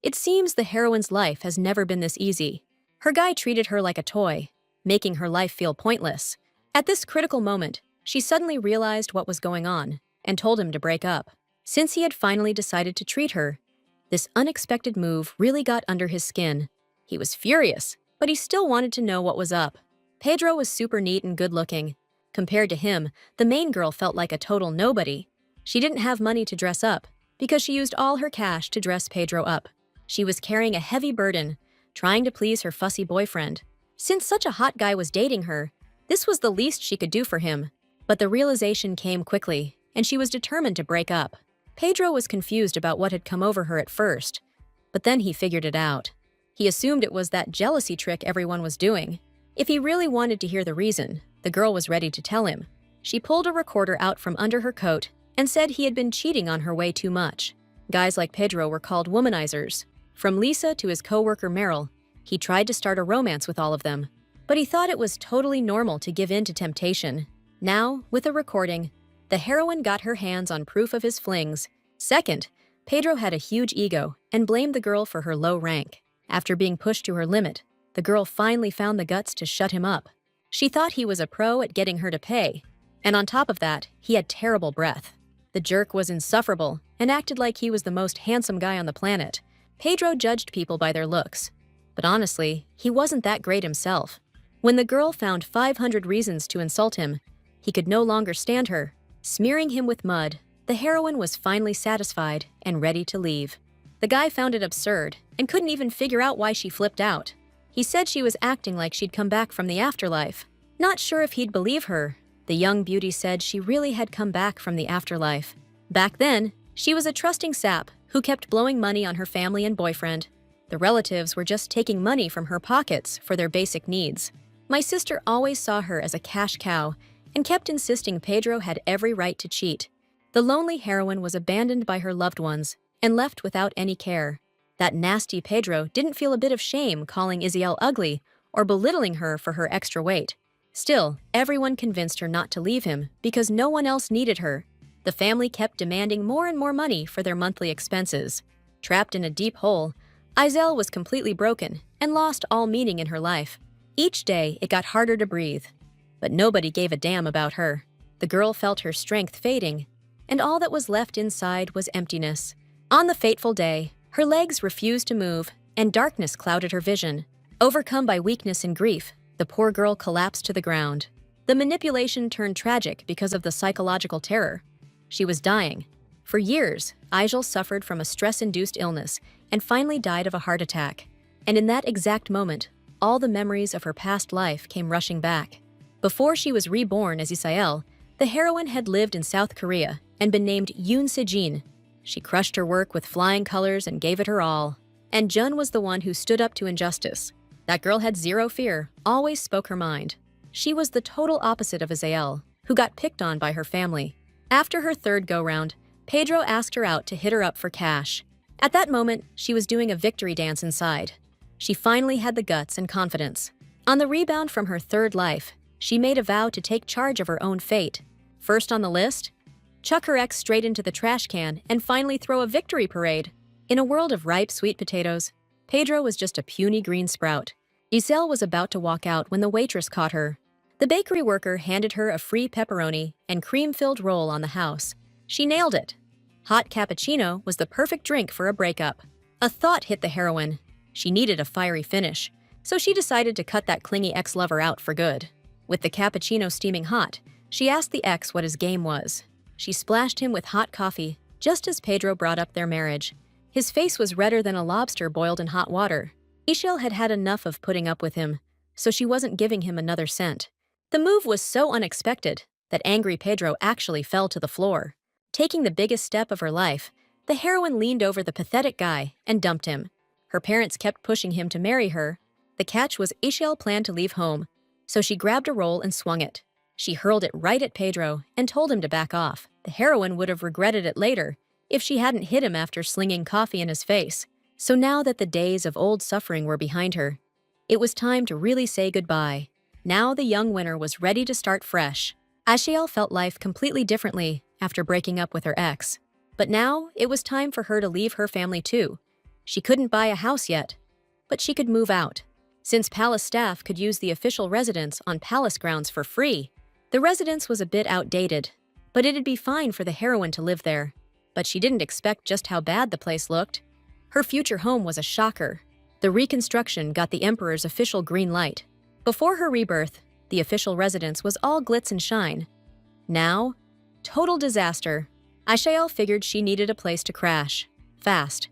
It seems the heroine's life has never been this easy. Her guy treated her like a toy, making her life feel pointless. At this critical moment, she suddenly realized what was going on and told him to break up. Since he had finally decided to treat her, this unexpected move really got under his skin. He was furious, but he still wanted to know what was up. Pedro was super neat and good-looking. Compared to him, the main girl felt like a total nobody. She didn't have money to dress up because she used all her cash to dress Pedro up. She was carrying a heavy burden, trying to please her fussy boyfriend. Since such a hot guy was dating her, this was the least she could do for him. But the realization came quickly, and she was determined to break up. Pedro was confused about what had come over her at first, but then he figured it out. He assumed it was that jealousy trick everyone was doing. If he really wanted to hear the reason, the girl was ready to tell him. She pulled a recorder out from under her coat and said he had been cheating on her way too much. Guys like Pedro were called womanizers. From Lisa to his co-worker Meryl, he tried to start a romance with all of them. But he thought it was totally normal to give in to temptation. Now, with a recording, the heroine got her hands on proof of his flings. Second, Pedro had a huge ego and blamed the girl for her low rank. After being pushed to her limit, the girl finally found the guts to shut him up. She thought he was a pro at getting her to pay, and on top of that, he had terrible breath. The jerk was insufferable and acted like he was the most handsome guy on the planet. Pedro judged people by their looks, but honestly, he wasn't that great himself. When the girl found 500 reasons to insult him, he could no longer stand her. Smearing him with mud, the heroine was finally satisfied and ready to leave. The guy found it absurd and couldn't even figure out why she flipped out. He said she was acting like she'd come back from the afterlife. Not sure if he'd believe her, the young beauty said she really had come back from the afterlife. Back then, she was a trusting sap who kept blowing money on her family and boyfriend. The relatives were just taking money from her pockets for their basic needs. My sister always saw her as a cash cow and kept insisting Pedro had every right to cheat. The lonely heroine was abandoned by her loved ones and left without any care. That nasty Pedro didn't feel a bit of shame calling Isiel ugly or belittling her for her extra weight. Still, everyone convinced her not to leave him because no one else needed her. The family kept demanding more and more money for their monthly expenses. Trapped in a deep hole, Isiel was completely broken and lost all meaning in her life. Each day, it got harder to breathe. But nobody gave a damn about her. The girl felt her strength fading, and all that was left inside was emptiness. On the fateful day, her legs refused to move, and darkness clouded her vision. Overcome by weakness and grief, the poor girl collapsed to the ground. The manipulation turned tragic because of the psychological terror. She was dying. For years, Isiel suffered from a stress-induced illness and finally died of a heart attack. And in that exact moment, all the memories of her past life came rushing back. Before she was reborn as Isiel, the heroine had lived in South Korea and been named Yoon Se-jin. She crushed her work with flying colors and gave it her all. And Jun was the one who stood up to injustice. That girl had zero fear, always spoke her mind. She was the total opposite of Isiel, who got picked on by her family. After her third go-round, Pedro asked her out to hit her up for cash. At that moment, she was doing a victory dance inside. She finally had the guts and confidence. On the rebound from her third life, she made a vow to take charge of her own fate. First on the list, chuck her ex straight into the trash can and finally throw a victory parade. In a world of ripe sweet potatoes, Pedro was just a puny green sprout. Isiel was about to walk out when the waitress caught her. The bakery worker handed her a free pepperoni and cream-filled roll on the house. She nailed it. Hot cappuccino was the perfect drink for a breakup. A thought hit the heroine. She needed a fiery finish, so she decided to cut that clingy ex-lover out for good. With the cappuccino steaming hot, she asked the ex what his game was. She splashed him with hot coffee, just as Pedro brought up their marriage. His face was redder than a lobster boiled in hot water. Isiel had had enough of putting up with him, so she wasn't giving him another cent. The move was so unexpected that angry Pedro actually fell to the floor. Taking the biggest step of her life, the heroine leaned over the pathetic guy and dumped him. Her parents kept pushing him to marry her. The catch was Isiel planned to leave home, so she grabbed a roll and swung it. She hurled it right at Pedro and told him to back off. The heroine would have regretted it later if she hadn't hit him after slinging coffee in his face. So now that the days of old suffering were behind her, it was time to really say goodbye. Now the young winner was ready to start fresh. Isiel felt life completely differently after breaking up with her ex. But now it was time for her to leave her family too. She couldn't buy a house yet, but she could move out. Since palace staff could use the official residence on palace grounds for free, the residence was a bit outdated, but it'd be fine for the heroine to live there. But she didn't expect just how bad the place looked. Her future home was a shocker. The reconstruction got the emperor's official green light. Before her rebirth, the official residence was all glitz and shine. Now, total disaster. Aishael figured she needed a place to crash. Fast.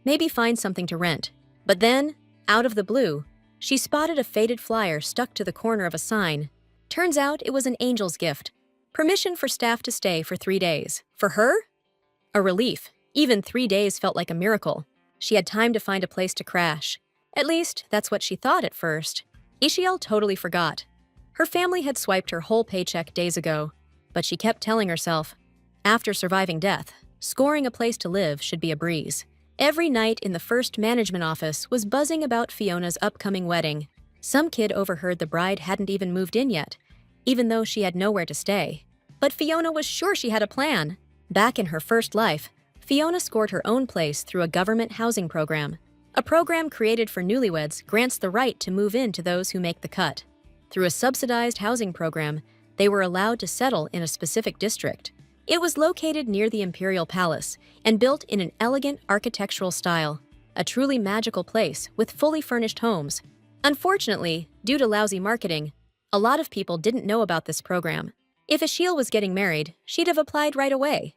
Maybe find something to rent. But then, out of the blue, she spotted a faded flyer stuck to the corner of a sign. Turns out it was an angel's gift. Permission for staff to stay for 3 days. For her? A relief. Even 3 days felt like a miracle. She had time to find a place to crash. At least, that's what she thought at first. Aishael totally forgot. Her family had swiped her whole paycheck days ago, but she kept telling herself, after surviving death, scoring a place to live should be a breeze. Every night in the first management office was buzzing about Fiona's upcoming wedding. Some kid overheard the bride hadn't even moved in yet, even though she had nowhere to stay. But Fiona was sure she had a plan. Back in her first life, Fiona scored her own place through a government housing program. A program created for newlyweds grants the right to move in to those who make the cut. Through a subsidized housing program, they were allowed to settle in a specific district. It was located near the Imperial Palace and built in an elegant architectural style, a truly magical place with fully furnished homes. Unfortunately, due to lousy marketing, a lot of people didn't know about this program. If Aishael was getting married, she'd have applied right away.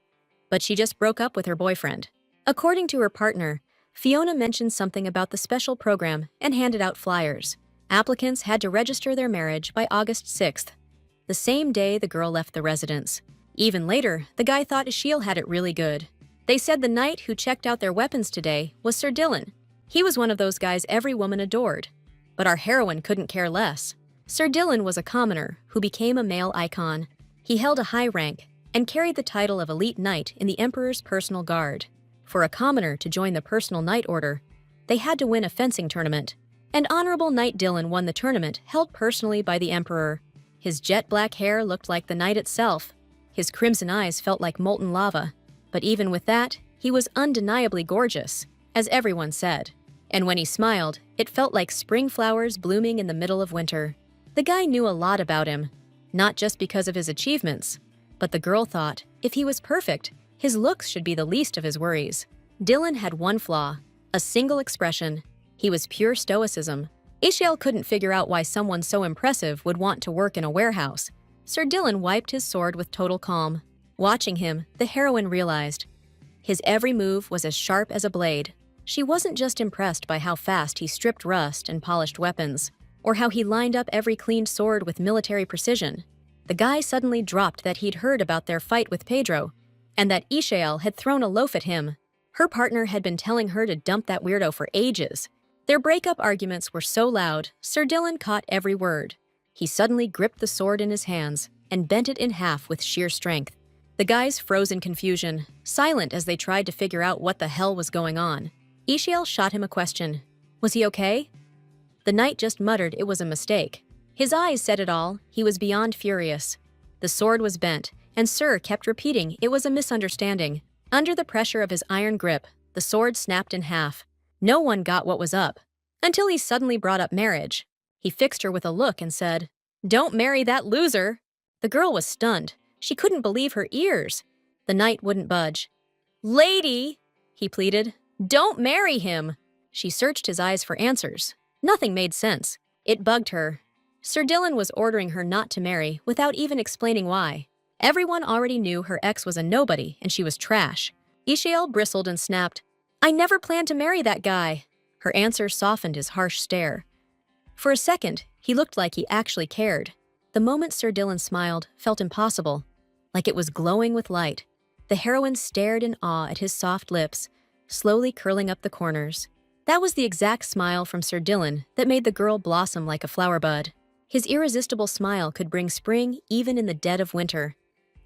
But she just broke up with her boyfriend. According to her partner, Fiona mentioned something about the special program and handed out flyers. Applicants had to register their marriage by August 6th, the same day the girl left the residence. Even later, the guy thought Aishael had it really good. They said the knight who checked out their weapons today was Sir Dylan. He was one of those guys every woman adored. But our heroine couldn't care less. Sir Dylan was a commoner who became a male icon. He held a high rank and carried the title of elite knight in the emperor's personal guard. For a commoner to join the personal knight order, they had to win a fencing tournament. And Honorable Knight Dylan won the tournament held personally by the emperor. His jet black hair looked like the night itself. His crimson eyes felt like molten lava. But even with that, he was undeniably gorgeous, as everyone said. And when he smiled, it felt like spring flowers blooming in the middle of winter. The guy knew a lot about him, not just because of his achievements, but the girl thought, if he was perfect, his looks should be the least of his worries. Dylan had one flaw, a single expression. He was pure stoicism. Aishael couldn't figure out why someone so impressive would want to work in a warehouse. Sir Dylan wiped his sword with total calm. Watching him, the heroine realized. His every move was as sharp as a blade. She wasn't just impressed by how fast he stripped rust and polished weapons, or how he lined up every cleaned sword with military precision. The guy suddenly dropped that he'd heard about their fight with Pedro, and that Aishael had thrown a loaf at him. Her partner had been telling her to dump that weirdo for ages. Their breakup arguments were so loud, Sir Dylan caught every word. He suddenly gripped the sword in his hands and bent it in half with sheer strength. The guys froze in confusion, silent as they tried to figure out what the hell was going on. Aishael shot him a question. Was he okay? The knight just muttered it was a mistake. His eyes said it all. He was beyond furious. The sword was bent, and Sir kept repeating it was a misunderstanding. Under the pressure of his iron grip, the sword snapped in half. No one got what was up, until he suddenly brought up marriage. He fixed her with a look and said, "Don't marry that loser." The girl was stunned. She couldn't believe her ears. The knight wouldn't budge. "Lady," he pleaded, "don't marry him." She searched his eyes for answers. Nothing made sense. It bugged her. Sir Dylan was ordering her not to marry without even explaining why. Everyone already knew her ex was a nobody and she was trash. Aishael bristled and snapped, "I never planned to marry that guy." Her answer softened his harsh stare. For a second, he looked like he actually cared. The moment Sir Dylan smiled felt impossible, like it was glowing with light. The heroine stared in awe at his soft lips, slowly curling up the corners. That was the exact smile from Sir Dylan that made the girl blossom like a flower bud. His irresistible smile could bring spring even in the dead of winter.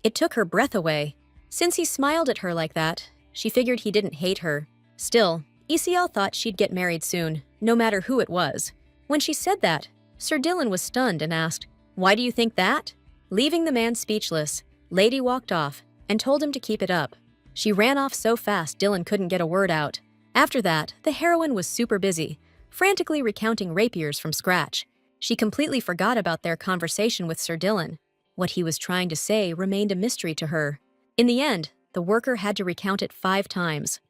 It took her breath away. Since he smiled at her like that, she figured he didn't hate her. Still, Aishael thought she'd get married soon, no matter who it was. When she said that, Sir Dylan was stunned and asked, "Why do you think that?" Leaving the man speechless, Lady walked off and told him to keep it up. She ran off so fast Dylan couldn't get a word out. After that, the heroine was super busy, frantically recounting rapiers from scratch. She completely forgot about their conversation with Sir Dylan. What he was trying to say remained a mystery to her. In the end, the worker had to recount it 5 times.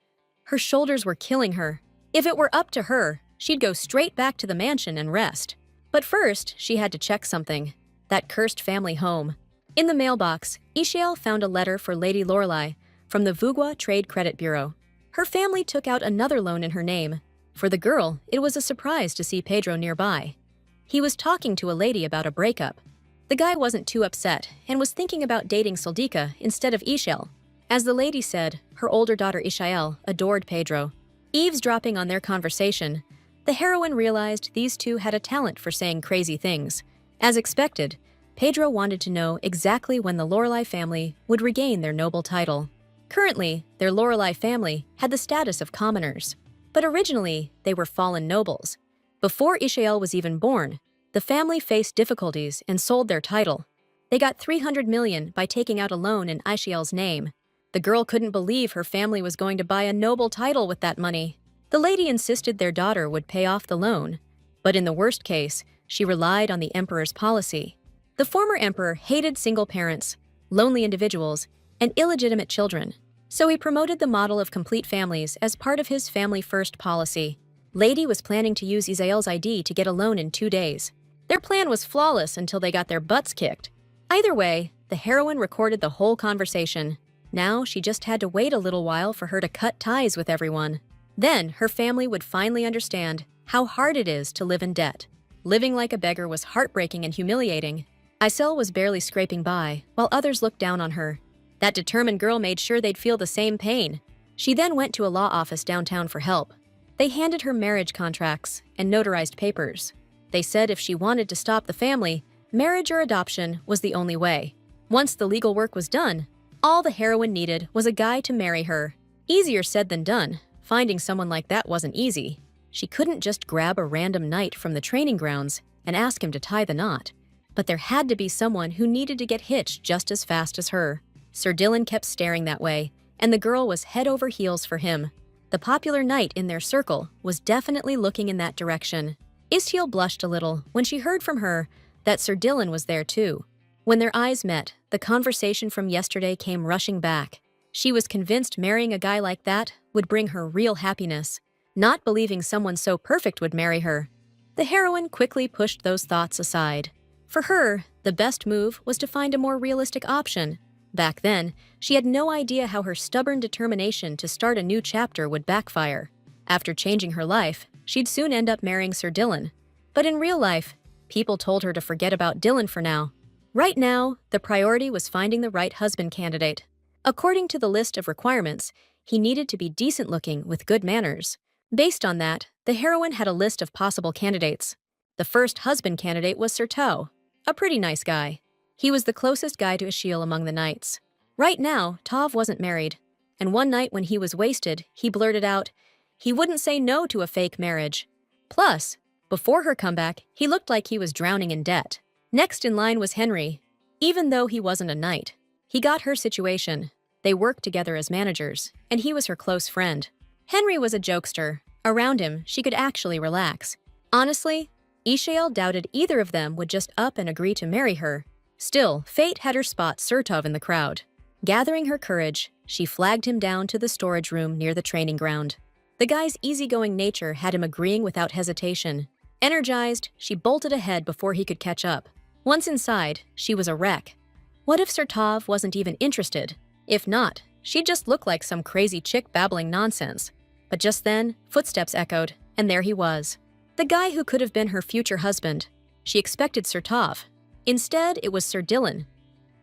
Her shoulders were killing her. If it were up to her, she'd go straight back to the mansion and rest. But first, she had to check something. That cursed family home. In the mailbox, Ishiel found a letter for Lady Lorelei from the Vugua Trade Credit Bureau. Her family took out another loan in her name. For the girl, it was a surprise to see Pedro nearby. He was talking to a lady about a breakup. The guy wasn't too upset and was thinking about dating Soldika instead of Ishiel. As the lady said, her older daughter Ishiel adored Pedro. Eavesdropping on their conversation, the heroine realized these two had a talent for saying crazy things. As expected, Pedro wanted to know exactly when the Lorelei family would regain their noble title. Currently, their Lorelei family had the status of commoners, but originally they were fallen nobles. Before Ishiel was even born, the family faced difficulties and sold their title. They got 300 million by taking out a loan in Ishiel's name. The girl couldn't believe her family was going to buy a noble title with that money. The lady insisted their daughter would pay off the loan, but in the worst case, she relied on the emperor's policy. The former emperor hated single parents, lonely individuals, and illegitimate children, so he promoted the model of complete families as part of his family first policy. Lady was planning to use Isael's ID to get a loan in 2 days. Their plan was flawless until they got their butts kicked. Either way, the heroine recorded the whole conversation. Now she just had to wait a little while for her to cut ties with everyone. Then her family would finally understand how hard it is to live in debt. Living like a beggar was heartbreaking and humiliating. Isel was barely scraping by, while others looked down on her. That determined girl made sure they'd feel the same pain. She then went to a law office downtown for help. They handed her marriage contracts and notarized papers. They said if she wanted to stop the family, marriage or adoption was the only way. Once the legal work was done, all the heroine needed was a guy to marry her. Easier said than done. Finding someone like that wasn't easy. She couldn't just grab a random knight from the training grounds and ask him to tie the knot. But there had to be someone who needed to get hitched just as fast as her. Sir Dylan kept staring that way, and the girl was head over heels for him. The popular knight in their circle was definitely looking in that direction. Ishiel blushed a little when she heard from her that Sir Dylan was there too. When their eyes met, the conversation from yesterday came rushing back. She was convinced marrying a guy like that would bring her real happiness, not believing someone so perfect would marry her. The heroine quickly pushed those thoughts aside. For her, the best move was to find a more realistic option. Back then, she had no idea how her stubborn determination to start a new chapter would backfire. After changing her life, she'd soon end up marrying Sir Dylan. But in real life, people told her to forget about Dylan for now. Right now, the priority was finding the right husband candidate. According to the list of requirements, he needed to be decent-looking with good manners. Based on that, the heroine had a list of possible candidates. The first husband candidate was Sir Tao, a pretty nice guy. He was the closest guy to Ishiel among the knights. Right now, Tav wasn't married, and one night when he was wasted, he blurted out he wouldn't say no to a fake marriage. Plus, before her comeback, he looked like he was drowning in debt. Next in line was Henry. Even though he wasn't a knight, he got her situation. They worked together as managers, and he was her close friend. Henry was a jokester. Around him, she could actually relax. Honestly, Ishiel doubted either of them would just up and agree to marry her. Still, fate had her spot Surtov in the crowd. Gathering her courage, she flagged him down to the storage room near the training ground. The guy's easygoing nature had him agreeing without hesitation. Energized, she bolted ahead before he could catch up. Once inside, she was a wreck. What if Surtov wasn't even interested? If not, she'd just look like some crazy chick babbling nonsense. But just then, footsteps echoed, and there he was. The guy who could have been her future husband. She expected Surtov. Instead, it was Sir Dylan.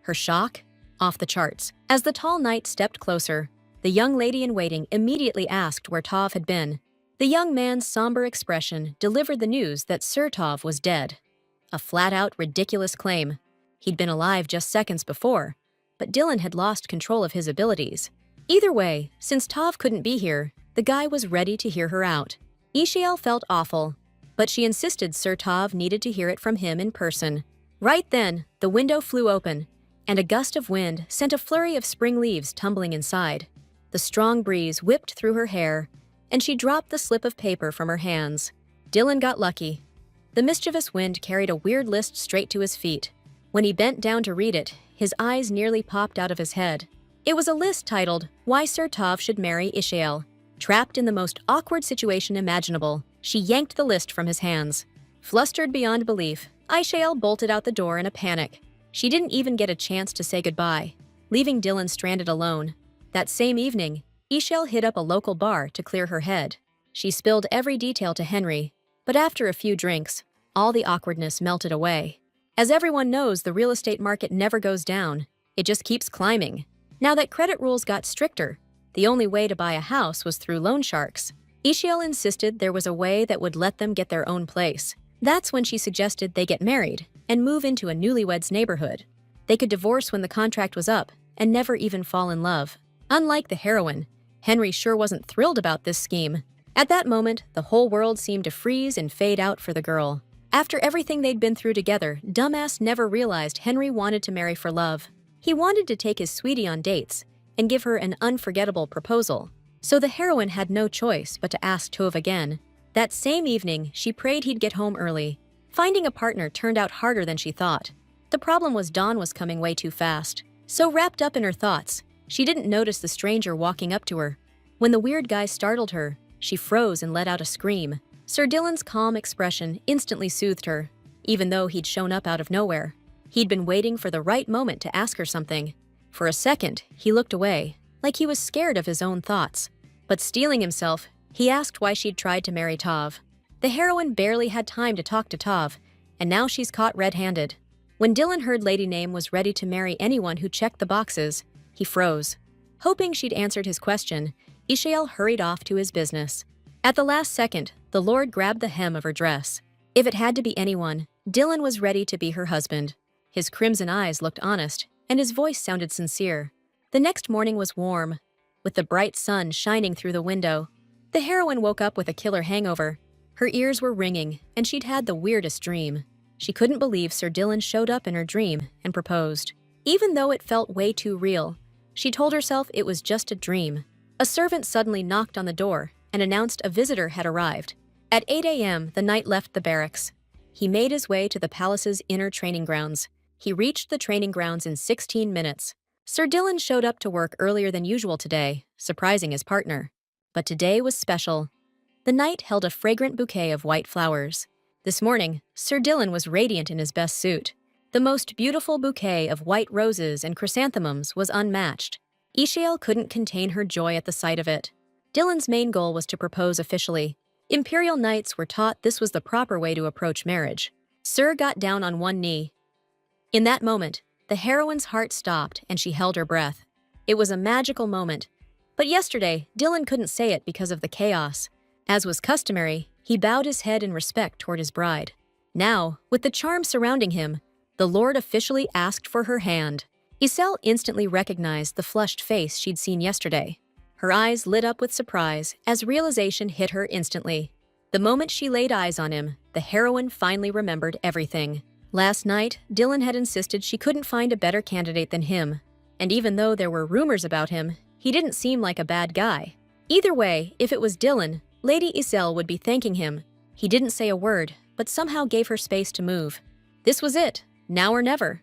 Her shock? Off the charts. As the tall knight stepped closer, the young lady-in-waiting immediately asked where Tav had been. The young man's somber expression delivered the news that Sir Tav was dead. A flat-out, ridiculous claim. He'd been alive just seconds before, but Dylan had lost control of his abilities. Either way, since Tav couldn't be here, the guy was ready to hear her out. Ishiel felt awful, but she insisted Sir Tav needed to hear it from him in person. Right then, the window flew open, and a gust of wind sent a flurry of spring leaves tumbling inside. The strong breeze whipped through her hair, and she dropped the slip of paper from her hands. Dylan got lucky. The mischievous wind carried a weird list straight to his feet. When he bent down to read it, his eyes nearly popped out of his head. It was a list titled, "Why Sir Tov Should Marry Ishael." Trapped in the most awkward situation imaginable, she yanked the list from his hands. Flustered beyond belief, Ishael bolted out the door in a panic. She didn't even get a chance to say goodbye, leaving Dylan stranded alone. That same evening, Ishael hit up a local bar to clear her head. She spilled every detail to Henry, but after a few drinks, all the awkwardness melted away. As everyone knows, the real estate market never goes down. It just keeps climbing. Now that credit rules got stricter, the only way to buy a house was through loan sharks. Ishael insisted there was a way that would let them get their own place. That's when she suggested they get married and move into a newlyweds neighborhood. They could divorce when the contract was up and never even fall in love. Unlike the heroine, Henry sure wasn't thrilled about this scheme. At that moment, the whole world seemed to freeze and fade out for the girl. After everything they'd been through together, dumbass never realized Henry wanted to marry for love. He wanted to take his sweetie on dates and give her an unforgettable proposal. So the heroine had no choice but to ask Tove again. That same evening, she prayed he'd get home early. Finding a partner turned out harder than she thought. The problem was dawn was coming way too fast. So wrapped up in her thoughts, she didn't notice the stranger walking up to her. When the weird guy startled her, she froze and let out a scream. Sir Dylan's calm expression instantly soothed her, even though he'd shown up out of nowhere. He'd been waiting for the right moment to ask her something. For a second, he looked away, like he was scared of his own thoughts. But steeling himself, he asked why she'd tried to marry Tov. The heroine barely had time to talk to Tov, and now she's caught red-handed. When Dylan heard Lady Name was ready to marry anyone who checked the boxes, he froze. Hoping she'd answered his question, Ishael hurried off to his business. At the last second, the Lord grabbed the hem of her dress. If it had to be anyone, Dylan was ready to be her husband. His crimson eyes looked honest, and his voice sounded sincere. The next morning was warm, with the bright sun shining through the window. The heroine woke up with a killer hangover. Her ears were ringing, and she'd had the weirdest dream. She couldn't believe Sir Dylan showed up in her dream and proposed. Even though it felt way too real, she told herself it was just a dream. A servant suddenly knocked on the door and announced a visitor had arrived. At 8 a.m., the knight left the barracks. He made his way to the palace's inner training grounds. He reached the training grounds in 16 minutes. Sir Dylan showed up to work earlier than usual today, surprising his partner. But today was special. The knight held a fragrant bouquet of white flowers. This morning, Sir Dylan was radiant in his best suit. The most beautiful bouquet of white roses and chrysanthemums was unmatched. Ishael couldn't contain her joy at the sight of it. Dylan's main goal was to propose officially. Imperial knights were taught this was the proper way to approach marriage. Sir got down on one knee. In that moment, the heroine's heart stopped and she held her breath. It was a magical moment. But yesterday, Dylan couldn't say it because of the chaos. As was customary, he bowed his head in respect toward his bride. Now, with the charm surrounding him, the Lord officially asked for her hand. Isel instantly recognized the flushed face she'd seen yesterday. Her eyes lit up with surprise as realization hit her instantly. The moment she laid eyes on him, the heroine finally remembered everything. Last night, Dylan had insisted she couldn't find a better candidate than him. And even though there were rumors about him, he didn't seem like a bad guy. Either way, if it was Dylan, Lady Isel would be thanking him. He didn't say a word, but somehow gave her space to move. This was it, now or never.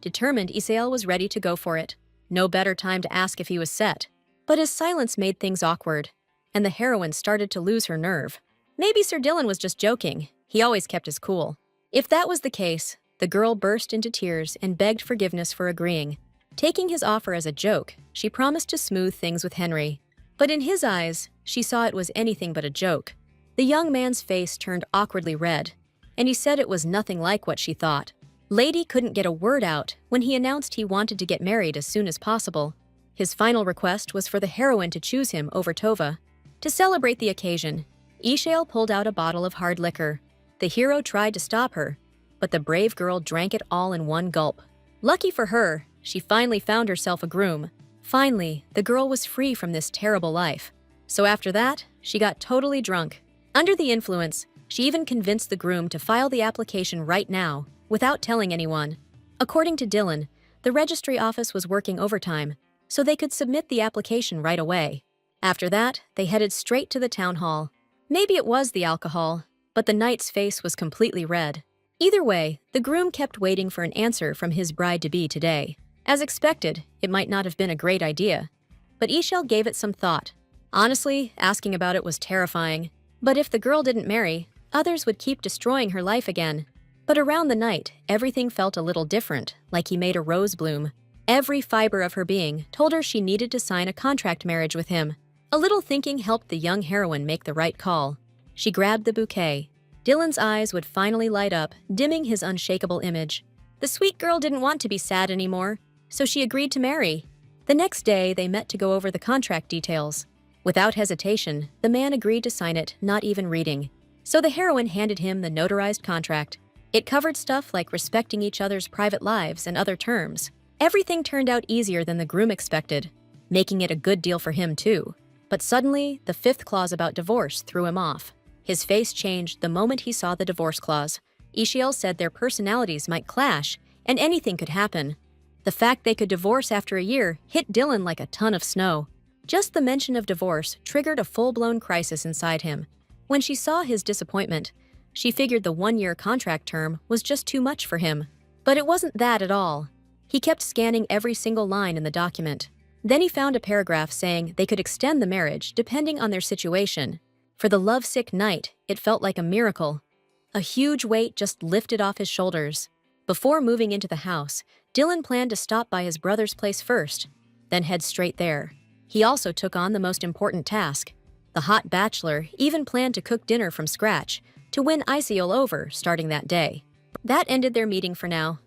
Determined, Isel was ready to go for it. No better time to ask if he was set. But his silence made things awkward, and the heroine started to lose her nerve. Maybe Sir Dylan was just joking. He always kept his cool. If that was the case, the girl burst into tears and begged forgiveness for agreeing. Taking his offer as a joke, she promised to smooth things with Henry. But in his eyes, she saw it was anything but a joke. The young man's face turned awkwardly red, and he said it was nothing like what she thought. Lady couldn't get a word out when he announced he wanted to get married as soon as possible. His final request was for the heroine to choose him over Tova. To celebrate the occasion, Ishael pulled out a bottle of hard liquor. The hero tried to stop her, but the brave girl drank it all in one gulp. Lucky for her, she finally found herself a groom. Finally, the girl was free from this terrible life. So after that, she got totally drunk. Under the influence, she even convinced the groom to file the application right now, without telling anyone. According to Dylan, the registry office was working overtime, so they could submit the application right away. After that, they headed straight to the town hall. Maybe it was the alcohol, but the knight's face was completely red. Either way, the groom kept waiting for an answer from his bride-to-be today. As expected, it might not have been a great idea, but Ishel gave it some thought. Honestly, asking about it was terrifying. But if the girl didn't marry, others would keep destroying her life again. But around the night, everything felt a little different, like he made a rose bloom. Every fiber of her being told her she needed to sign a contract marriage with him. A little thinking helped the young heroine make the right call. She grabbed the bouquet. Dylan's eyes would finally light up, dimming his unshakable image. The sweet girl didn't want to be sad anymore, so she agreed to marry. The next day, they met to go over the contract details. Without hesitation, the man agreed to sign it, not even reading. So the heroine handed him the notarized contract. It covered stuff like respecting each other's private lives and other terms. Everything turned out easier than the groom expected, making it a good deal for him too. But suddenly, the fifth clause about divorce threw him off. His face changed the moment he saw the divorce clause. Ishiel said their personalities might clash, and anything could happen. The fact they could divorce after a year hit Dylan like a ton of snow. Just the mention of divorce triggered a full-blown crisis inside him. When she saw his disappointment, she figured the one-year contract term was just too much for him. But it wasn't that at all. He kept scanning every single line in the document. Then he found a paragraph saying they could extend the marriage depending on their situation. For the lovesick knight, it felt like a miracle. A huge weight just lifted off his shoulders. Before moving into the house, Dylan planned to stop by his brother's place first, then head straight there. He also took on the most important task. The hot bachelor even planned to cook dinner from scratch to win Isiel over starting that day. That ended their meeting for now.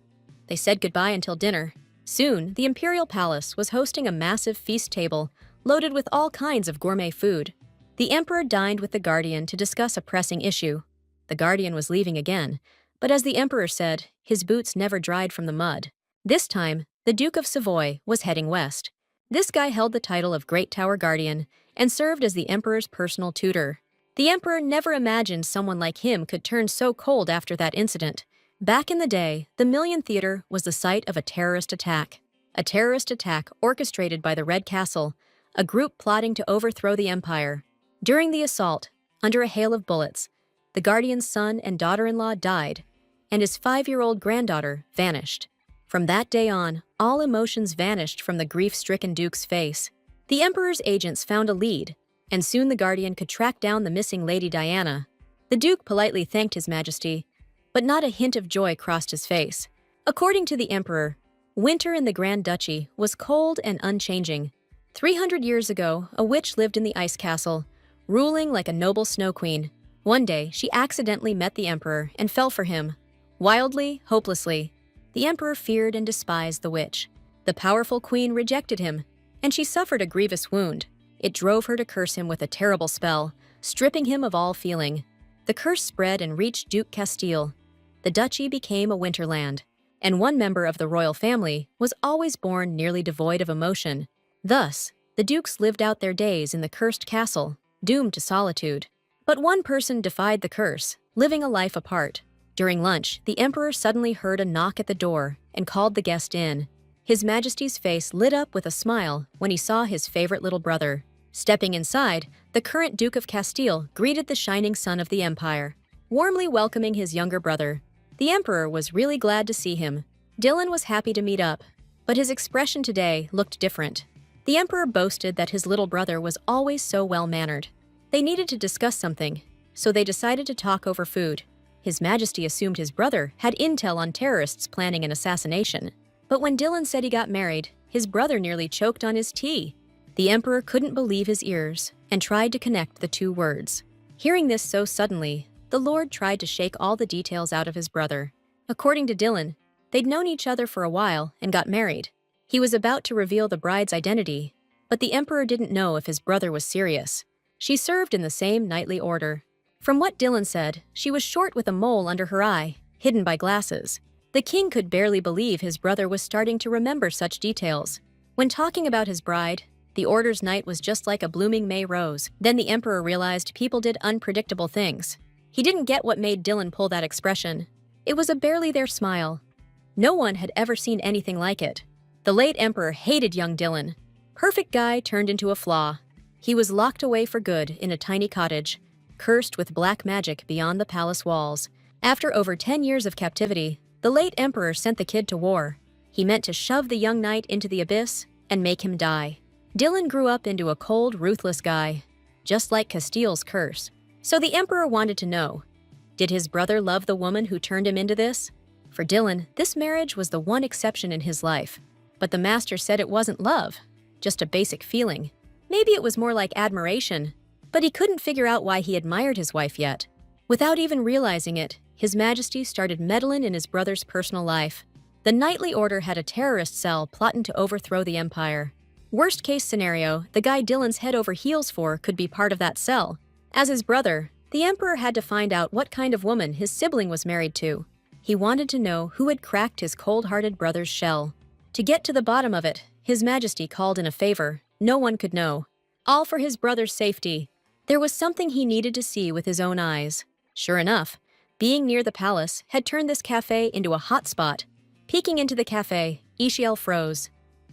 They said goodbye until dinner. Soon, the Imperial Palace was hosting a massive feast table loaded with all kinds of gourmet food. The Emperor dined with the Guardian to discuss a pressing issue. The Guardian was leaving again, but as the Emperor said, his boots never dried from the mud. This time, the Duke of Savoy was heading west. This guy held the title of Great Tower Guardian and served as the Emperor's personal tutor. The Emperor never imagined someone like him could turn so cold after that incident. Back in the day, the Million Theater was the site of a terrorist attack. A terrorist attack orchestrated by the Red Castle, a group plotting to overthrow the Empire. During the assault, under a hail of bullets, the Guardian's son and daughter-in-law died, and his 5-year-old granddaughter vanished. From that day on, all emotions vanished from the grief-stricken Duke's face. The Emperor's agents found a lead, and soon the Guardian could track down the missing Lady Diana. The Duke politely thanked His Majesty, but not a hint of joy crossed his face. According to the Emperor, winter in the Grand Duchy was cold and unchanging. 300 years ago, a witch lived in the ice castle, ruling like a noble snow queen. One day, she accidentally met the Emperor and fell for him. Wildly, hopelessly, the Emperor feared and despised the witch. The powerful queen rejected him, and she suffered a grievous wound. It drove her to curse him with a terrible spell, stripping him of all feeling. The curse spread and reached Duke Castile. The duchy became a winterland, and one member of the royal family was always born nearly devoid of emotion. Thus, the dukes lived out their days in the cursed castle, doomed to solitude. But one person defied the curse, living a life apart. During lunch, the Emperor suddenly heard a knock at the door and called the guest in. His Majesty's face lit up with a smile when he saw his favorite little brother. Stepping inside, the current Duke of Castile greeted the shining son of the Empire, warmly welcoming his younger brother. The Emperor was really glad to see him. Dylan was happy to meet up, but his expression today looked different. The Emperor boasted that his little brother was always so well-mannered. They needed to discuss something, so they decided to talk over food. His Majesty assumed his brother had intel on terrorists planning an assassination. But when Dylan said he got married, his brother nearly choked on his tea. The Emperor couldn't believe his ears and tried to connect the two words. Hearing this so suddenly, the Lord tried to shake all the details out of his brother. According to Dylan, they'd known each other for a while and got married. He was about to reveal the bride's identity, but the Emperor didn't know if his brother was serious. She served in the same knightly order. From what Dylan said, she was short with a mole under her eye, hidden by glasses. The king could barely believe his brother was starting to remember such details. When talking about his bride, the order's knight was just like a blooming May rose. Then the Emperor realized people did unpredictable things. He didn't get what made Dylan pull that expression. It was a barely there smile. No one had ever seen anything like it. The late Emperor hated young Dylan. Perfect guy turned into a flaw. He was locked away for good in a tiny cottage, cursed with black magic beyond the palace walls. After over 10 years of captivity, the late emperor sent the kid to war. He meant to shove the young knight into the abyss and make him die. Dylan grew up into a cold, ruthless guy, just like Castile's curse. So the emperor wanted to know, did his brother love the woman who turned him into this? For Dylan, this marriage was the one exception in his life. But the master said it wasn't love, just a basic feeling. Maybe it was more like admiration, but he couldn't figure out why he admired his wife yet. Without even realizing it, His Majesty started meddling in his brother's personal life. The knightly order had a terrorist cell plotting to overthrow the empire. Worst case scenario, the guy Dylan's head over heels for could be part of that cell. As his brother, the emperor had to find out what kind of woman his sibling was married to. He wanted to know who had cracked his cold-hearted brother's shell. To get to the bottom of it, His Majesty called in a favor no one could know. All for his brother's safety. There was something he needed to see with his own eyes. Sure enough, being near the palace had turned this cafe into a hot spot. Peeking into the cafe, Ishiel froze.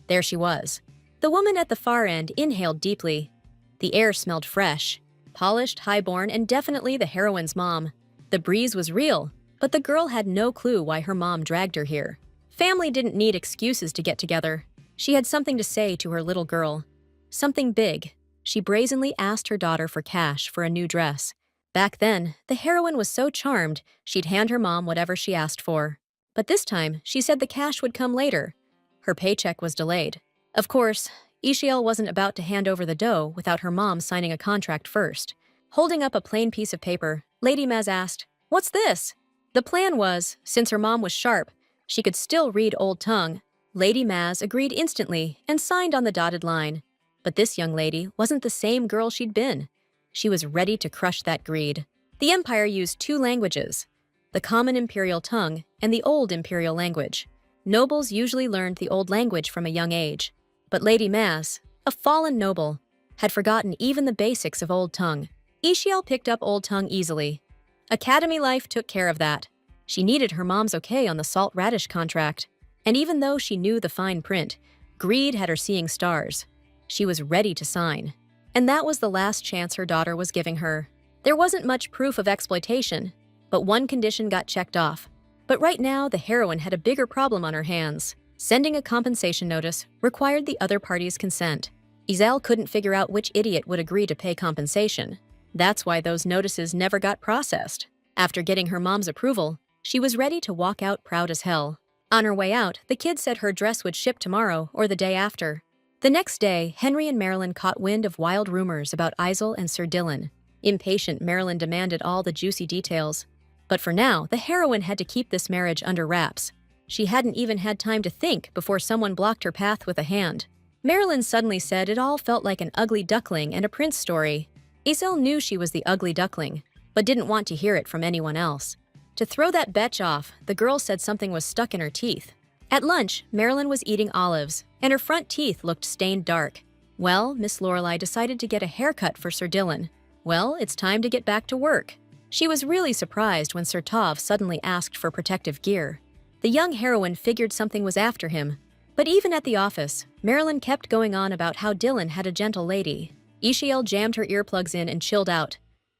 There she was. The woman at the far end inhaled deeply. The air smelled fresh, polished, highborn, and definitely the heroine's mom. The breeze was real, but the girl had no clue why her mom dragged her here. Family didn't need excuses to get together. She had something to say to her little girl. Something big. She brazenly asked her daughter for cash for a new dress. Back then, the heroine was so charmed, she'd hand her mom whatever she asked for. But this time, she said the cash would come later. Her paycheck was delayed. Of course, Ishiel wasn't about to hand over the dough without her mom signing a contract first. Holding up a plain piece of paper, Lady Maz asked, "What's this?" The plan was, since her mom was sharp, she could still read Old Tongue. Lady Maz agreed instantly and signed on the dotted line. But this young lady wasn't the same girl she'd been. She was ready to crush that greed. The empire used two languages, the common imperial tongue and the old imperial language. Nobles usually learned the old language from a young age. But Lady Maz, a fallen noble, had forgotten even the basics of Old Tongue. Ishiel picked up Old Tongue easily. Academy life took care of that. She needed her mom's okay on the salt radish contract. And even though she knew the fine print, greed had her seeing stars. She was ready to sign. And that was the last chance her daughter was giving her. There wasn't much proof of exploitation, but one condition got checked off. But right now, the heroine had a bigger problem on her hands. Sending a compensation notice required the other party's consent. Isel couldn't figure out which idiot would agree to pay compensation. That's why those notices never got processed. After getting her mom's approval, she was ready to walk out proud as hell. On her way out, the kid said her dress would ship tomorrow or the day after. The next day, Henry and Marilyn caught wind of wild rumors about Isel and Sir Dylan. Impatient, Marilyn demanded all the juicy details. But for now, the heroine had to keep this marriage under wraps. She hadn't even had time to think before someone blocked her path with a hand. Marilyn suddenly said it all felt like an ugly duckling and a prince story. Isel knew she was the ugly duckling, but didn't want to hear it from anyone else. To throw that betch off, the girl said something was stuck in her teeth. At lunch, Marilyn was eating olives, and her front teeth looked stained dark. Well, Miss Lorelei decided to get a haircut for Sir Dylan. Well, it's time to get back to work. She was really surprised when Sir Tov suddenly asked for protective gear. The young heroine figured something was after him. But even at the office, Marilyn kept going on about how Dylan had a gentle lady. Ishiel jammed her earplugs in and chilled out.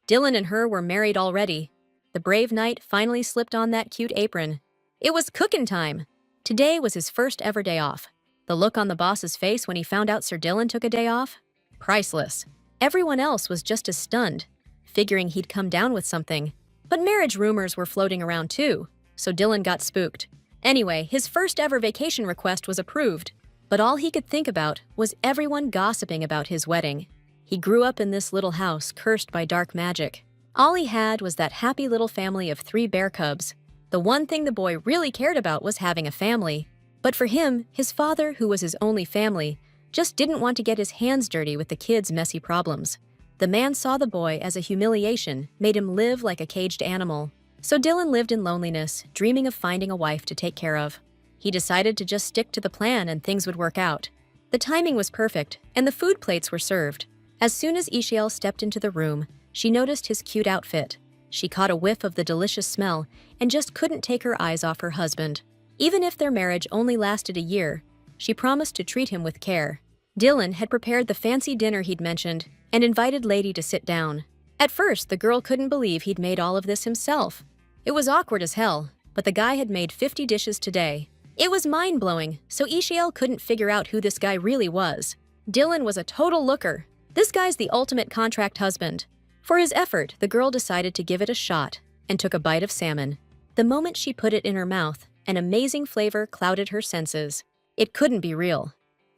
Dylan and her were married already. The brave knight finally slipped on that cute apron. It was cookin' time. Today was his first ever day off. The look on the boss's face when he found out Sir Dylan took a day off? Priceless. Everyone else was just as stunned, figuring he'd come down with something. But marriage rumors were floating around too, so Dylan got spooked. Anyway, his first ever vacation request was approved, but all he could think about was everyone gossiping about his wedding. He grew up in this little house cursed by dark magic. All he had was that happy little family of 3 bear cubs. The one thing the boy really cared about was having a family. But for him, his father, who was his only family, just didn't want to get his hands dirty with the kids' messy problems. The man saw the boy as a humiliation, made him live like a caged animal. So Dylan lived in loneliness, dreaming of finding a wife to take care of. He decided to just stick to the plan and things would work out. The timing was perfect, and the food plates were served. As soon as Ishiel stepped into the room, she noticed his cute outfit. She caught a whiff of the delicious smell and just couldn't take her eyes off her husband. Even if their marriage only lasted a year, she promised to treat him with care. Dylan had prepared the fancy dinner he'd mentioned, and invited Lady to sit down. At first, the girl couldn't believe he'd made all of this himself. It was awkward as hell, but the guy had made 50 dishes today. It was mind-blowing, so Ishiel couldn't figure out who this guy really was. Dylan was a total looker. This guy's the ultimate contract husband. For his effort, the girl decided to give it a shot and took a bite of salmon. The moment she put it in her mouth, an amazing flavor clouded her senses. It couldn't be real.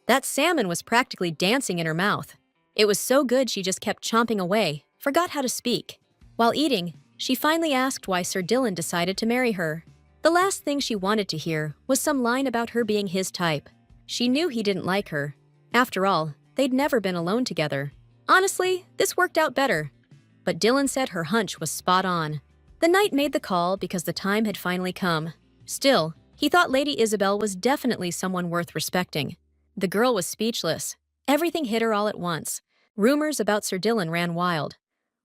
That salmon was practically dancing in her mouth. It was so good she just kept chomping away, forgot how to speak. While eating, she finally asked why Sir Dylan decided to marry her. The last thing she wanted to hear was some line about her being his type. She knew he didn't like her. After all, they'd never been alone together. Honestly, this worked out better. But Dylan said her hunch was spot on. The knight made the call because the time had finally come. Still, he thought Lady Isabel was definitely someone worth respecting. The girl was speechless. Everything hit her all at once. Rumors about Sir Dylan ran wild.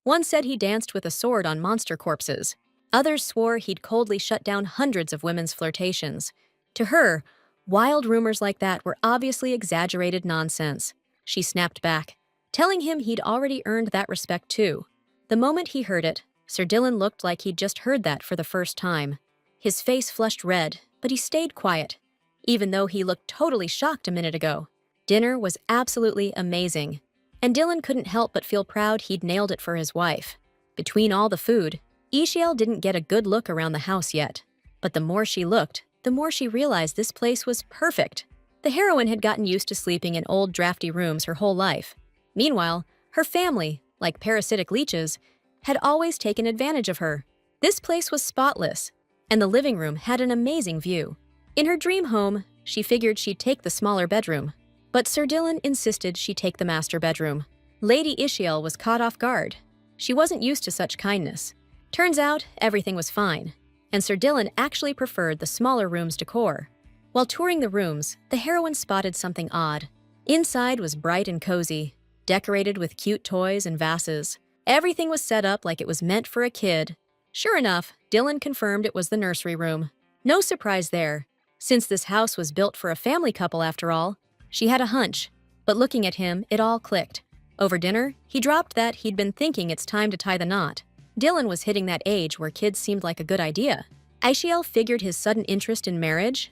One said he danced with a sword on monster corpses. Others swore he'd coldly shut down hundreds of women's flirtations. To her, wild rumors like that were obviously exaggerated nonsense. She snapped back, telling him he'd already earned that respect too. The moment he heard it, Sir Dylan looked like he'd just heard that for the first time. His face flushed red, but he stayed quiet, even though he looked totally shocked a minute ago. Dinner was absolutely amazing, and Dylan couldn't help but feel proud he'd nailed it for his wife. Between all the food, Ishiel didn't get a good look around the house yet. But the more she looked, the more she realized this place was perfect. The heroine had gotten used to sleeping in old drafty rooms her whole life. Meanwhile, her family, like parasitic leeches, had always taken advantage of her. This place was spotless, and the living room had an amazing view. In her dream home, she figured she'd take the smaller bedroom. But Sir Dylan insisted she take the master bedroom. Lady Ishiel was caught off guard. She wasn't used to such kindness. Turns out, everything was fine, and Sir Dylan actually preferred the smaller room's decor. While touring the rooms, the heroine spotted something odd. Inside was bright and cozy, decorated with cute toys and vases. Everything was set up like it was meant for a kid. Sure enough, Dylan confirmed it was the nursery room. No surprise there, since this house was built for a family couple after all. She had a hunch, but looking at him, it all clicked. Over dinner, he dropped that he'd been thinking it's time to tie the knot. Dylan was hitting that age where kids seemed like a good idea. Ishiel figured his sudden interest in marriage,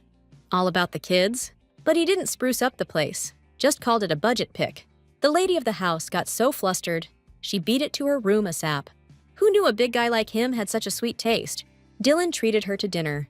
all about the kids, but he didn't spruce up the place, just called it a budget pick. The lady of the house got so flustered, she beat it to her room ASAP. Who knew a big guy like him had such a sweet taste? Dylan treated her to dinner.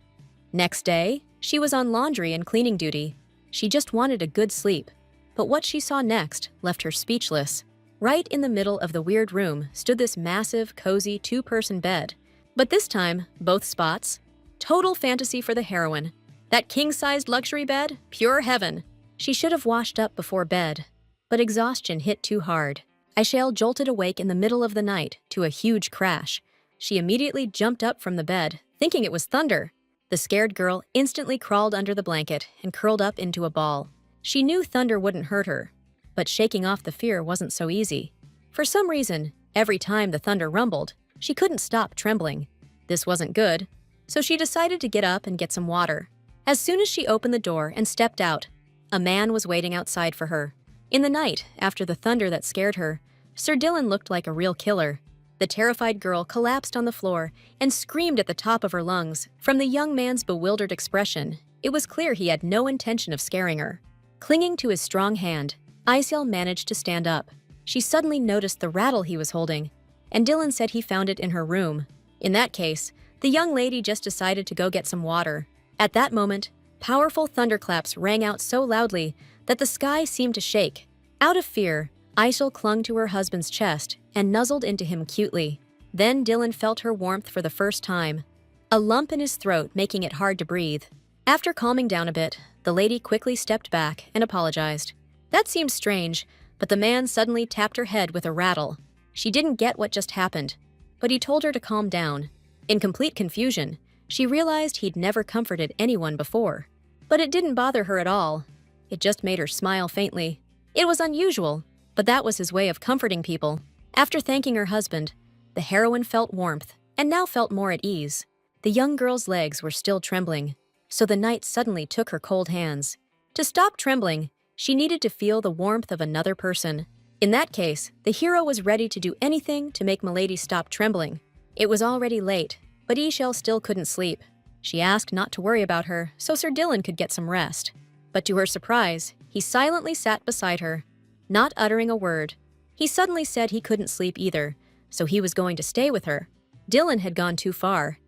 Next day, she was on laundry and cleaning duty. She just wanted a good sleep, but what she saw next left her speechless. Right in the middle of the weird room stood this massive, cozy two-person bed. But this time, both spots. Total fantasy for the heroine. That king-sized luxury bed? Pure heaven. She should have washed up before bed, but exhaustion hit too hard. Ishiel jolted awake in the middle of the night to a huge crash. She immediately jumped up from the bed, thinking it was thunder. The scared girl instantly crawled under the blanket and curled up into a ball. She knew thunder wouldn't hurt her, but shaking off the fear wasn't so easy. For some reason, every time the thunder rumbled, she couldn't stop trembling. This wasn't good, so she decided to get up and get some water. As soon as she opened the door and stepped out, a man was waiting outside for her. In the night, after the thunder that scared her, Sir Dylan looked like a real killer. The terrified girl collapsed on the floor and screamed at the top of her lungs. From the young man's bewildered expression, it was clear he had no intention of scaring her. Clinging to his strong hand, Ishiel managed to stand up. She suddenly noticed the rattle he was holding, and Dylan said he found it in her room. In that case, the young lady just decided to go get some water. At that moment, powerful thunderclaps rang out so loudly that the sky seemed to shake. Out of fear, Ishiel clung to her husband's chest and nuzzled into him cutely. Then Dylan felt her warmth for the first time, a lump in his throat making it hard to breathe. After calming down a bit, the lady quickly stepped back and apologized. That seemed strange, but the man suddenly tapped her head with a rattle. She didn't get what just happened, but he told her to calm down. In complete confusion, she realized he'd never comforted anyone before. But it didn't bother her at all. It just made her smile faintly. It was unusual, but that was his way of comforting people. After thanking her husband, the heroine felt warmth and now felt more at ease. The young girl's legs were still trembling, so the knight suddenly took her cold hands. To stop trembling, she needed to feel the warmth of another person. In that case, the hero was ready to do anything to make Milady stop trembling. It was already late, but Ishel still couldn't sleep. She asked not to worry about her so Sir Dylan could get some rest. But to her surprise, he silently sat beside her, not uttering a word. He suddenly said he couldn't sleep either, so he was going to stay with her. Dylan had gone too far.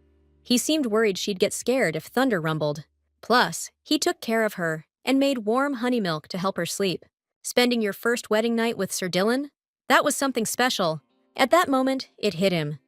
He seemed worried she'd get scared if thunder rumbled. Plus, he took care of her and made warm honey milk to help her sleep. Spending your first wedding night with Sir Dylan? That was something special. At that moment, it hit him.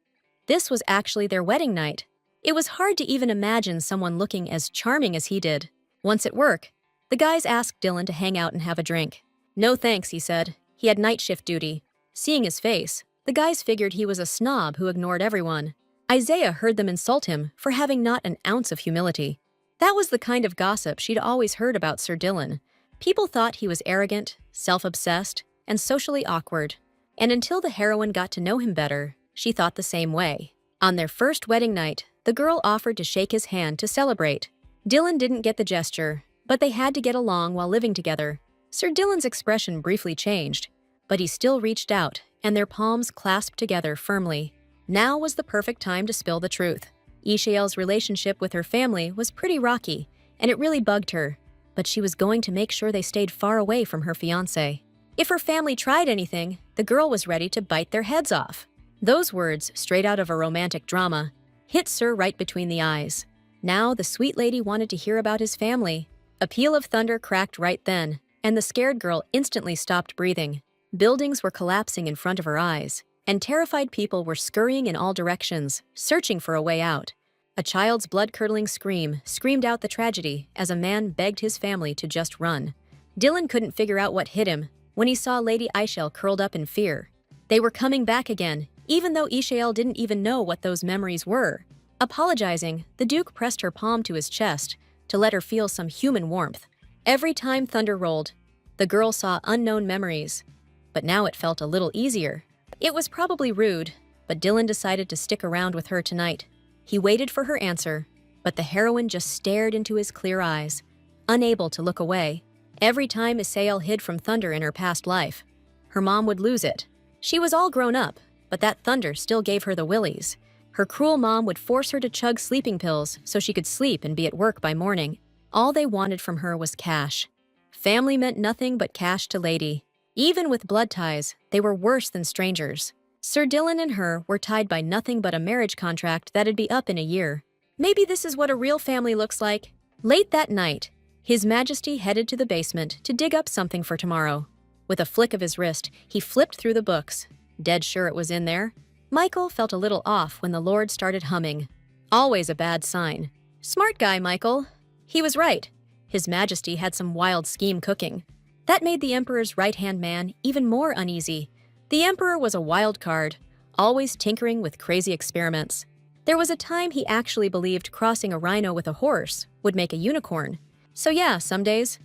This was actually their wedding night. It was hard to even imagine someone looking as charming as he did. Once at work, the guys asked Dylan to hang out and have a drink. No thanks, he said. He had night shift duty. Seeing his face, the guys figured he was a snob who ignored everyone. Isaiah heard them insult him for having not an ounce of humility. That was the kind of gossip she'd always heard about Sir Dylan. People thought he was arrogant, self-obsessed, and socially awkward. And until the heroine got to know him better, she thought the same way. On their first wedding night, the girl offered to shake his hand to celebrate. Dylan didn't get the gesture, but they had to get along while living together. Sir Dylan's expression briefly changed, but he still reached out, and their palms clasped together firmly. Now was the perfect time to spill the truth. Ishael's relationship with her family was pretty rocky, and it really bugged her, but she was going to make sure they stayed far away from her fiancé. If her family tried anything, the girl was ready to bite their heads off. Those words, straight out of a romantic drama, hit Sir right between the eyes. Now the sweet lady wanted to hear about his family. A peal of thunder cracked right then, and the scared girl instantly stopped breathing. Buildings were collapsing in front of her eyes, and terrified people were scurrying in all directions, searching for a way out. A child's blood-curdling scream screamed out the tragedy as a man begged his family to just run. Dylan couldn't figure out what hit him when he saw Lady Ishel curled up in fear. They were coming back again, even though Ishael didn't even know what those memories were. Apologizing, the Duke pressed her palm to his chest to let her feel some human warmth. Every time thunder rolled, the girl saw unknown memories, but now it felt a little easier. It was probably rude, but Dylan decided to stick around with her tonight. He waited for her answer, but the heroine just stared into his clear eyes, unable to look away. Every time Isael hid from thunder in her past life, her mom would lose it. She was all grown up, but that thunder still gave her the willies. Her cruel mom would force her to chug sleeping pills so she could sleep and be at work by morning. All they wanted from her was cash. Family meant nothing but cash to Lady. Even with blood ties, they were worse than strangers. Sir Dylan and her were tied by nothing but a marriage contract that'd be up in a year. Maybe this is what a real family looks like. Late that night, His Majesty headed to the basement to dig up something for tomorrow. With a flick of his wrist, he flipped through the books. Dead sure it was in there. Michael felt a little off when the Lord started humming. Always a bad sign. Smart guy, Michael. He was right. His Majesty had some wild scheme cooking. That made the Emperor's right-hand man even more uneasy. The Emperor was a wild card, always tinkering with crazy experiments. There was a time he actually believed crossing a rhino with a horse would make a unicorn. So yeah, some days.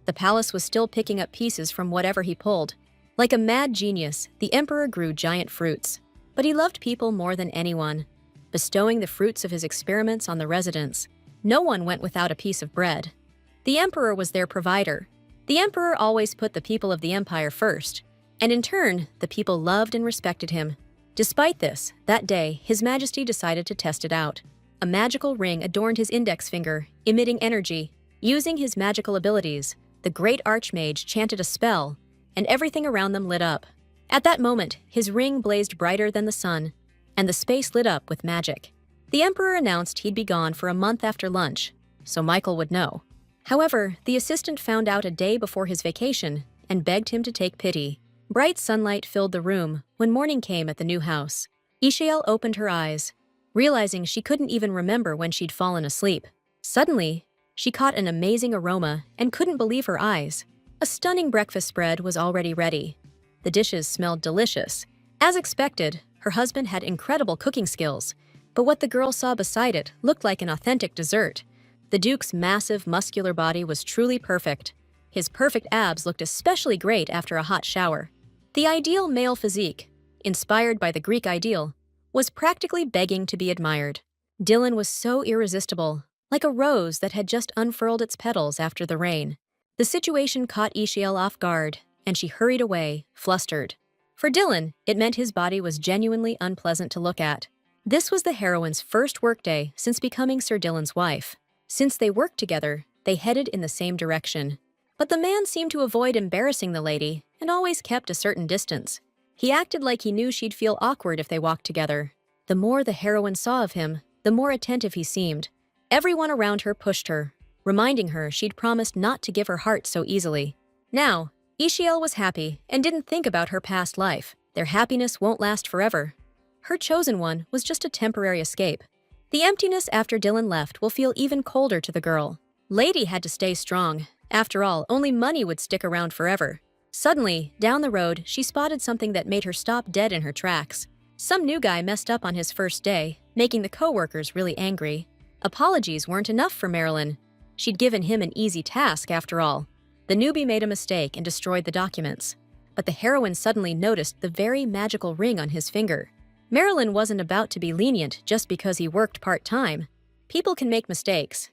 The palace was still picking up pieces from whatever he pulled. Like a mad genius, the Emperor grew giant fruits. But he loved people more than anyone, bestowing the fruits of his experiments on the residents. No one went without a piece of bread. The Emperor was their provider. The Emperor always put the people of the Empire first, and in turn, the people loved and respected him. Despite this, that day, His Majesty decided to test it out. A magical ring adorned his index finger, emitting energy. Using his magical abilities, the great Archmage chanted a spell, and everything around them lit up. At that moment, his ring blazed brighter than the sun, and the space lit up with magic. The Emperor announced he'd be gone for a month after lunch, so Michael would know. However, the assistant found out a day before his vacation and begged him to take pity. Bright sunlight filled the room when morning came at the new house. Ishael opened her eyes, realizing she couldn't even remember when she'd fallen asleep. Suddenly, she caught an amazing aroma and couldn't believe her eyes. A stunning breakfast spread was already ready. The dishes smelled delicious. As expected, her husband had incredible cooking skills, but what the girl saw beside it looked like an authentic dessert. The Duke's massive, muscular body was truly perfect. His perfect abs looked especially great after a hot shower. The ideal male physique, inspired by the Greek ideal, was practically begging to be admired. Dylan was so irresistible, like a rose that had just unfurled its petals after the rain. The situation caught Ishael off guard, and she hurried away, flustered. For Dylan, it meant his body was genuinely unpleasant to look at. This was the heroine's first workday since becoming Sir Dylan's wife. Since they worked together, they headed in the same direction. But the man seemed to avoid embarrassing the lady and always kept a certain distance. He acted like he knew she'd feel awkward if they walked together. The more the heroine saw of him, the more attentive he seemed. Everyone around her pushed her, reminding her she'd promised not to give her heart so easily. Now, Ishiel was happy and didn't think about her past life. Their happiness won't last forever. Her chosen one was just a temporary escape. The emptiness after Dylan left will feel even colder to the girl. Lady had to stay strong. After all, only money would stick around forever. Suddenly, down the road, she spotted something that made her stop dead in her tracks. Some new guy messed up on his first day, making the co-workers really angry. Apologies weren't enough for Marilyn. She'd given him an easy task after all. The newbie made a mistake and destroyed the documents. But the heroine suddenly noticed the very magical ring on his finger. Marilyn wasn't about to be lenient just because he worked part-time. People can make mistakes.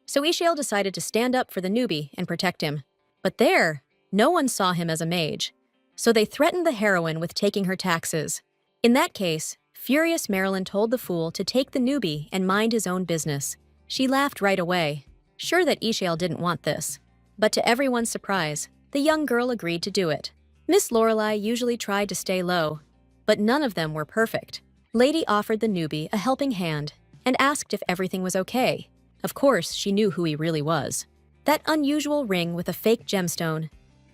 So Ishiel decided to stand up for the newbie and protect him. But there, no one saw him as a mage. So they threatened the heroine with taking her taxes. In that case, furious Marilyn told the fool to take the newbie and mind his own business. She laughed right away, sure that Ishiel didn't want this. But to everyone's surprise, the young girl agreed to do it. Miss Lorelei usually tried to stay low, but none of them were perfect. Lady offered the newbie a helping hand and asked if everything was okay. Of course, she knew who he really was. That unusual ring with a fake gemstone.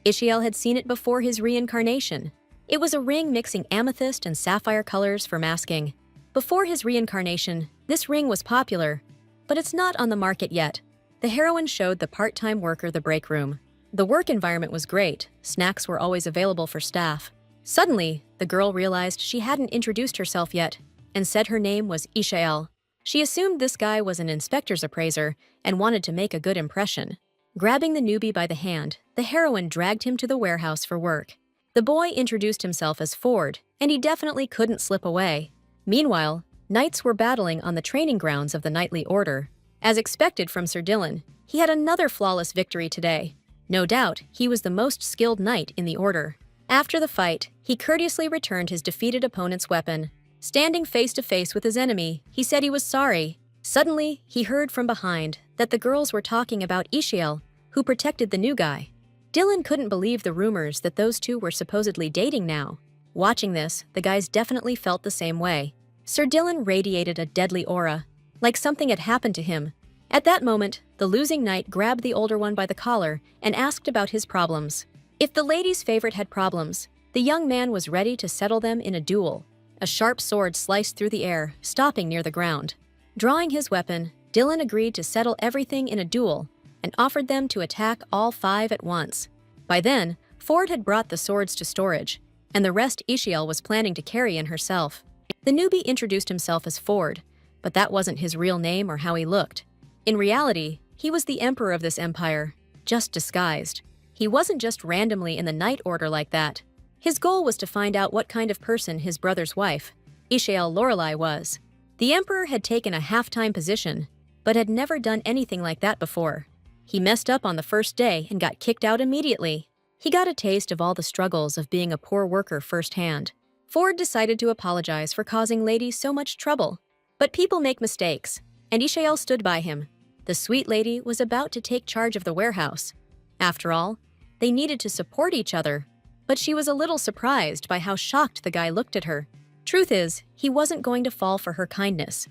Ishiel had seen it before his reincarnation. It was a ring mixing amethyst and sapphire colors for masking. Before his reincarnation, this ring was popular, but it's not on the market yet. The heroine showed the part-time worker the break room. The work environment was great. Snacks were always available for staff. Suddenly, the girl realized she hadn't introduced herself yet and said her name was Ishiel. She assumed this guy was an inspector's appraiser and wanted to make a good impression. Grabbing the newbie by the hand, the heroine dragged him to the warehouse for work. The boy introduced himself as Ford, and he definitely couldn't slip away. Meanwhile, knights were battling on the training grounds of the knightly order. As expected from Sir Dylan, he had another flawless victory today. No doubt, he was the most skilled knight in the order. After the fight, he courteously returned his defeated opponent's weapon. Standing face to face with his enemy, he said he was sorry. Suddenly, he heard from behind that the girls were talking about Ishiel, who protected the new guy. Dylan couldn't believe the rumors that those two were supposedly dating now. Watching this, the guys definitely felt the same way. Sir Dylan radiated a deadly aura, like something had happened to him. At that moment, the losing knight grabbed the older one by the collar and asked about his problems. If the lady's favorite had problems, the young man was ready to settle them in a duel. A sharp sword sliced through the air, stopping near the ground. Drawing his weapon, Dylan agreed to settle everything in a duel and offered them to attack all five at once. By then, Ford had brought the swords to storage, and the rest Ishiel was planning to carry in herself. The newbie introduced himself as Ford, but that wasn't his real name or how he looked. In reality, he was the emperor of this empire, just disguised. He wasn't just randomly in the Knight Order like that. His goal was to find out what kind of person his brother's wife, Ishiel Lorelei, was. The emperor had taken a half-time position, but had never done anything like that before. He messed up on the first day and got kicked out immediately. He got a taste of all the struggles of being a poor worker firsthand. Ford decided to apologize for causing Lady so much trouble. But people make mistakes, and Ishiel stood by him. The sweet lady was about to take charge of the warehouse. After all, they needed to support each other, but she was a little surprised by how shocked the guy looked at her. Truth is, he wasn't going to fall for her kindness.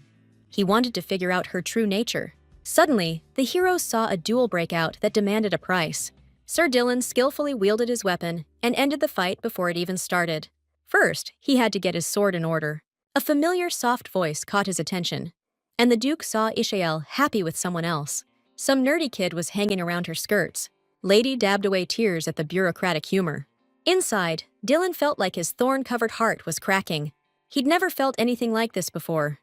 He wanted to figure out her true nature. Suddenly, the heroes saw a duel break out that demanded a price. Sir Dylan skillfully wielded his weapon and ended the fight before it even started. First, he had to get his sword in order. A familiar soft voice caught his attention, and the Duke saw Ishiel happy with someone else. Some nerdy kid was hanging around her skirts. Lady dabbed away tears at the bureaucratic humor. Inside, Dylan felt like his thorn-covered heart was cracking. He'd never felt anything like this before.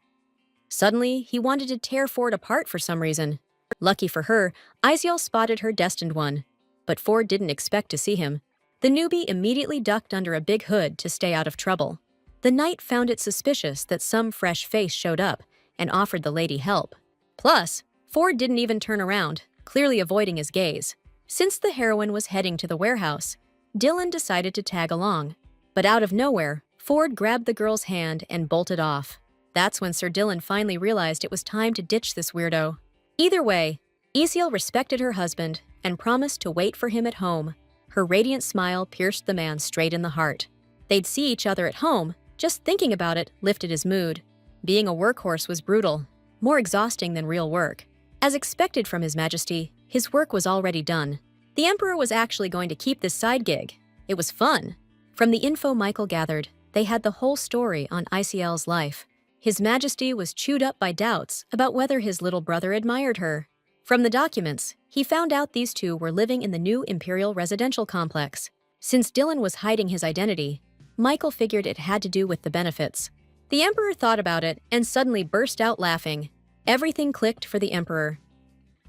Suddenly, he wanted to tear Ford apart for some reason. Lucky for her, Isiel spotted her destined one, but Ford didn't expect to see him. The newbie immediately ducked under a big hood to stay out of trouble. The knight found it suspicious that some fresh face showed up and offered the lady help. Plus, Ford didn't even turn around, clearly avoiding his gaze. Since the heroine was heading to the warehouse, Dylan decided to tag along. But out of nowhere, Ford grabbed the girl's hand and bolted off. That's when Sir Dylan finally realized it was time to ditch this weirdo. Either way, Isiel respected her husband and promised to wait for him at home. Her radiant smile pierced the man straight in the heart. They'd see each other at home. Just thinking about it lifted his mood. Being a workhorse was brutal, more exhausting than real work. As expected from His Majesty, his work was already done. The Emperor was actually going to keep this side gig. It was fun. From the info Michael gathered, they had the whole story on Isiel's life. His Majesty was chewed up by doubts about whether his little brother admired her. From the documents, he found out these two were living in the new Imperial residential complex. Since Dylan was hiding his identity, Michael figured it had to do with the benefits. The Emperor thought about it and suddenly burst out laughing. Everything clicked for the Emperor.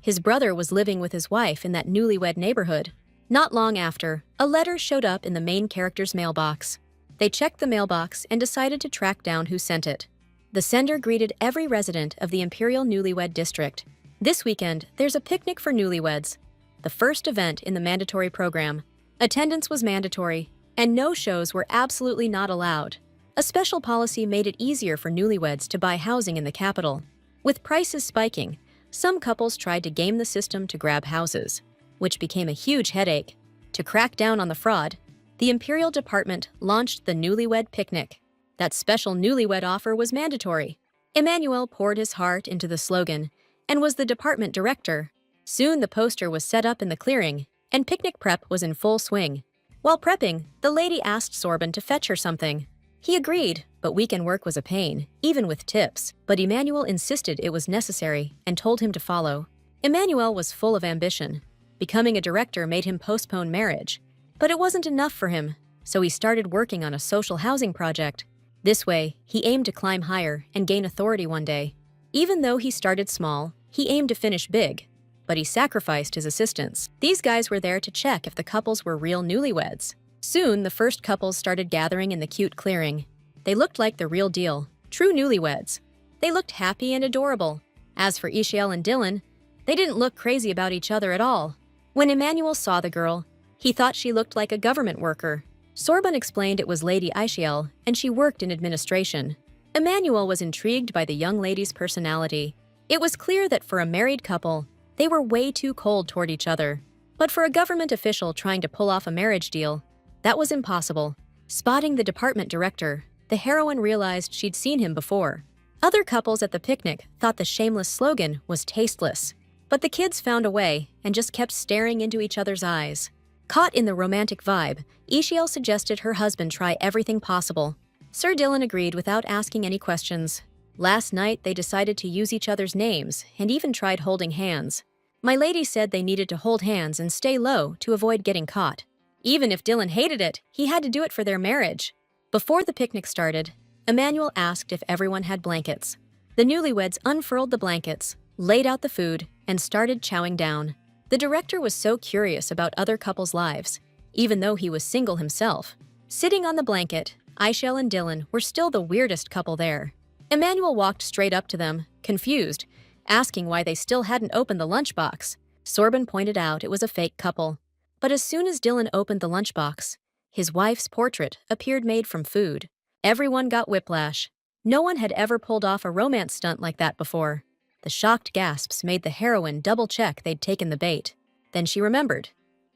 His brother was living with his wife in that newlywed neighborhood. Not long after, a letter showed up in the main character's mailbox. They checked the mailbox and decided to track down who sent it. The sender greeted every resident of the Imperial Newlywed District. This weekend, there's a picnic for newlyweds, the first event in the mandatory program. Attendance was mandatory, and no-shows were absolutely not allowed. A special policy made it easier for newlyweds to buy housing in the capital. With prices spiking, some couples tried to game the system to grab houses, which became a huge headache. To crack down on the fraud, the Imperial Department launched the Newlywed Picnic. That special newlywed offer was mandatory. Emmanuel poured his heart into the slogan and was the department director. Soon the poster was set up in the clearing, and picnic prep was in full swing. While prepping, the lady asked Sorbin to fetch her something. He agreed, but weekend work was a pain, even with tips. But Emmanuel insisted it was necessary and told him to follow. Emmanuel was full of ambition. Becoming a director made him postpone marriage. But it wasn't enough for him, so he started working on a social housing project. This way, he aimed to climb higher and gain authority one day. Even though he started small, he aimed to finish big. But he sacrificed his assistants. These guys were there to check if the couples were real newlyweds. Soon, the first couples started gathering in the cute clearing. They looked like the real deal, true newlyweds. They looked happy and adorable. As for Isiel and Dylan, they didn't look crazy about each other at all. When Emmanuel saw the girl, he thought she looked like a government worker. Sorbin explained it was Lady Isiel, and she worked in administration. Emmanuel was intrigued by the young lady's personality. It was clear that for a married couple, they were way too cold toward each other. But for a government official trying to pull off a marriage deal, that was impossible. Spotting the department director, the heroine realized she'd seen him before. Other couples at the picnic thought the shameless slogan was tasteless. But the kids found a way and just kept staring into each other's eyes. Caught in the romantic vibe, Isiel suggested her husband try everything possible. Sir Dylan agreed without asking any questions. Last night, they decided to use each other's names and even tried holding hands. My lady said they needed to hold hands and stay low to avoid getting caught. Even if Dylan hated it, he had to do it for their marriage. Before the picnic started, Emmanuel asked if everyone had blankets. The newlyweds unfurled the blankets, laid out the food, and started chowing down. The director was so curious about other couples' lives, even though he was single himself. Sitting on the blanket, Isiel and Dylan were still the weirdest couple there. Emmanuel walked straight up to them, confused, asking why they still hadn't opened the lunchbox. Sorbin pointed out it was a fake couple. But as soon as Dylan opened the lunchbox, his wife's portrait appeared made from food. Everyone got whiplash. No one had ever pulled off a romance stunt like that before. The shocked gasps made the heroine double-check they'd taken the bait. Then she remembered.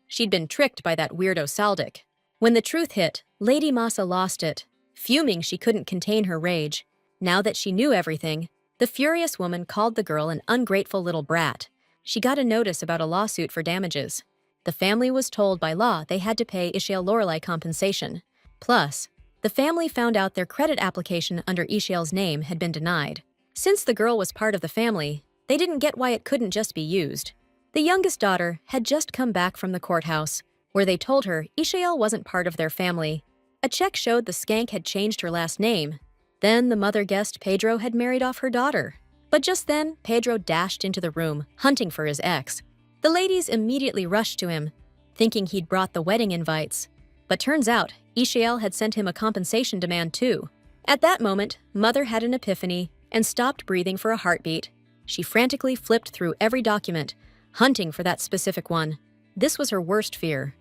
She'd been tricked by that weirdo Saldik. When the truth hit, Lady Masa lost it. Fuming, she couldn't contain her rage. Now that she knew everything, the furious woman called the girl an ungrateful little brat. She got a notice about a lawsuit for damages. The family was told by law they had to pay Isiel Lorelei compensation. Plus, the family found out their credit application under Isiel's name had been denied. Since the girl was part of the family, they didn't get why it couldn't just be used. The youngest daughter had just come back from the courthouse, where they told her Isiel wasn't part of their family. A check showed the skank had changed her last name. Then the mother guessed Pedro had married off her daughter. But just then, Pedro dashed into the room, hunting for his ex. The ladies immediately rushed to him, thinking he'd brought the wedding invites. But turns out, Isiel had sent him a compensation demand too. At that moment, Mother had an epiphany and stopped breathing for a heartbeat. She frantically flipped through every document, hunting for that specific one. This was her worst fear.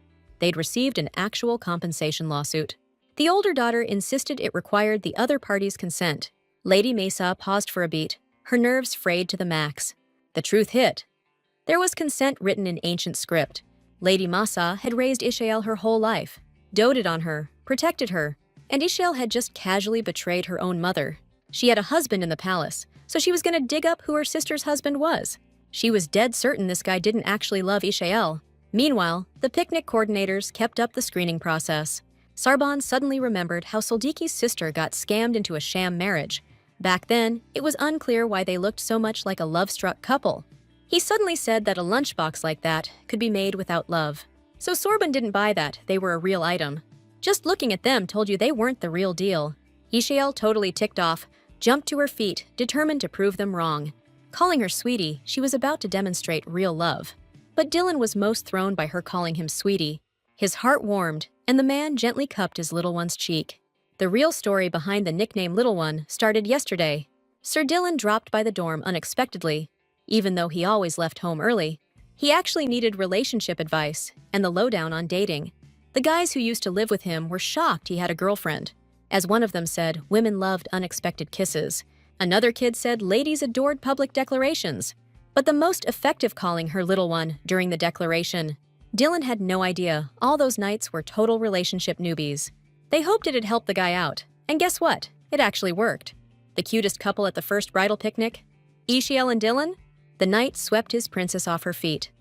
they'd received an actual compensation lawsuit. The older daughter insisted it required the other party's consent. Lady Mesa paused for a beat, her nerves frayed to the max. The truth hit. There was consent written in ancient script. Lady Masa had raised Ishael her whole life, doted on her, protected her, and Ishael had just casually betrayed her own mother. She had a husband in the palace, so she was going to dig up who her sister's husband was. She was dead certain this guy didn't actually love Ishael. Meanwhile, the picnic coordinators kept up the screening process. Sarban suddenly remembered how Soldiki's sister got scammed into a sham marriage. Back then, it was unclear why they looked so much like a love-struck couple. He suddenly said that a lunchbox like that could be made without love. So Sorban didn't buy that they were a real item. Just looking at them told you they weren't the real deal. Ishael, totally ticked off, jumped to her feet, determined to prove them wrong. Calling her sweetie, she was about to demonstrate real love. But Dylan was most thrown by her calling him sweetie. His heart warmed, and the man gently cupped his little one's cheek. The real story behind the nickname Little One started yesterday. Sir Dylan dropped by the dorm unexpectedly. Even though he always left home early, he actually needed relationship advice and the lowdown on dating. The guys who used to live with him were shocked he had a girlfriend. As one of them said, women loved unexpected kisses. Another kid said ladies adored public declarations. But the most effective calling her little one during the declaration. Dylan had no idea all those nights were total relationship newbies. They hoped it'd help the guy out. And guess what? It actually worked. The cutest couple at the first bridal picnic? Ishael and Dylan? The night swept his princess off her feet.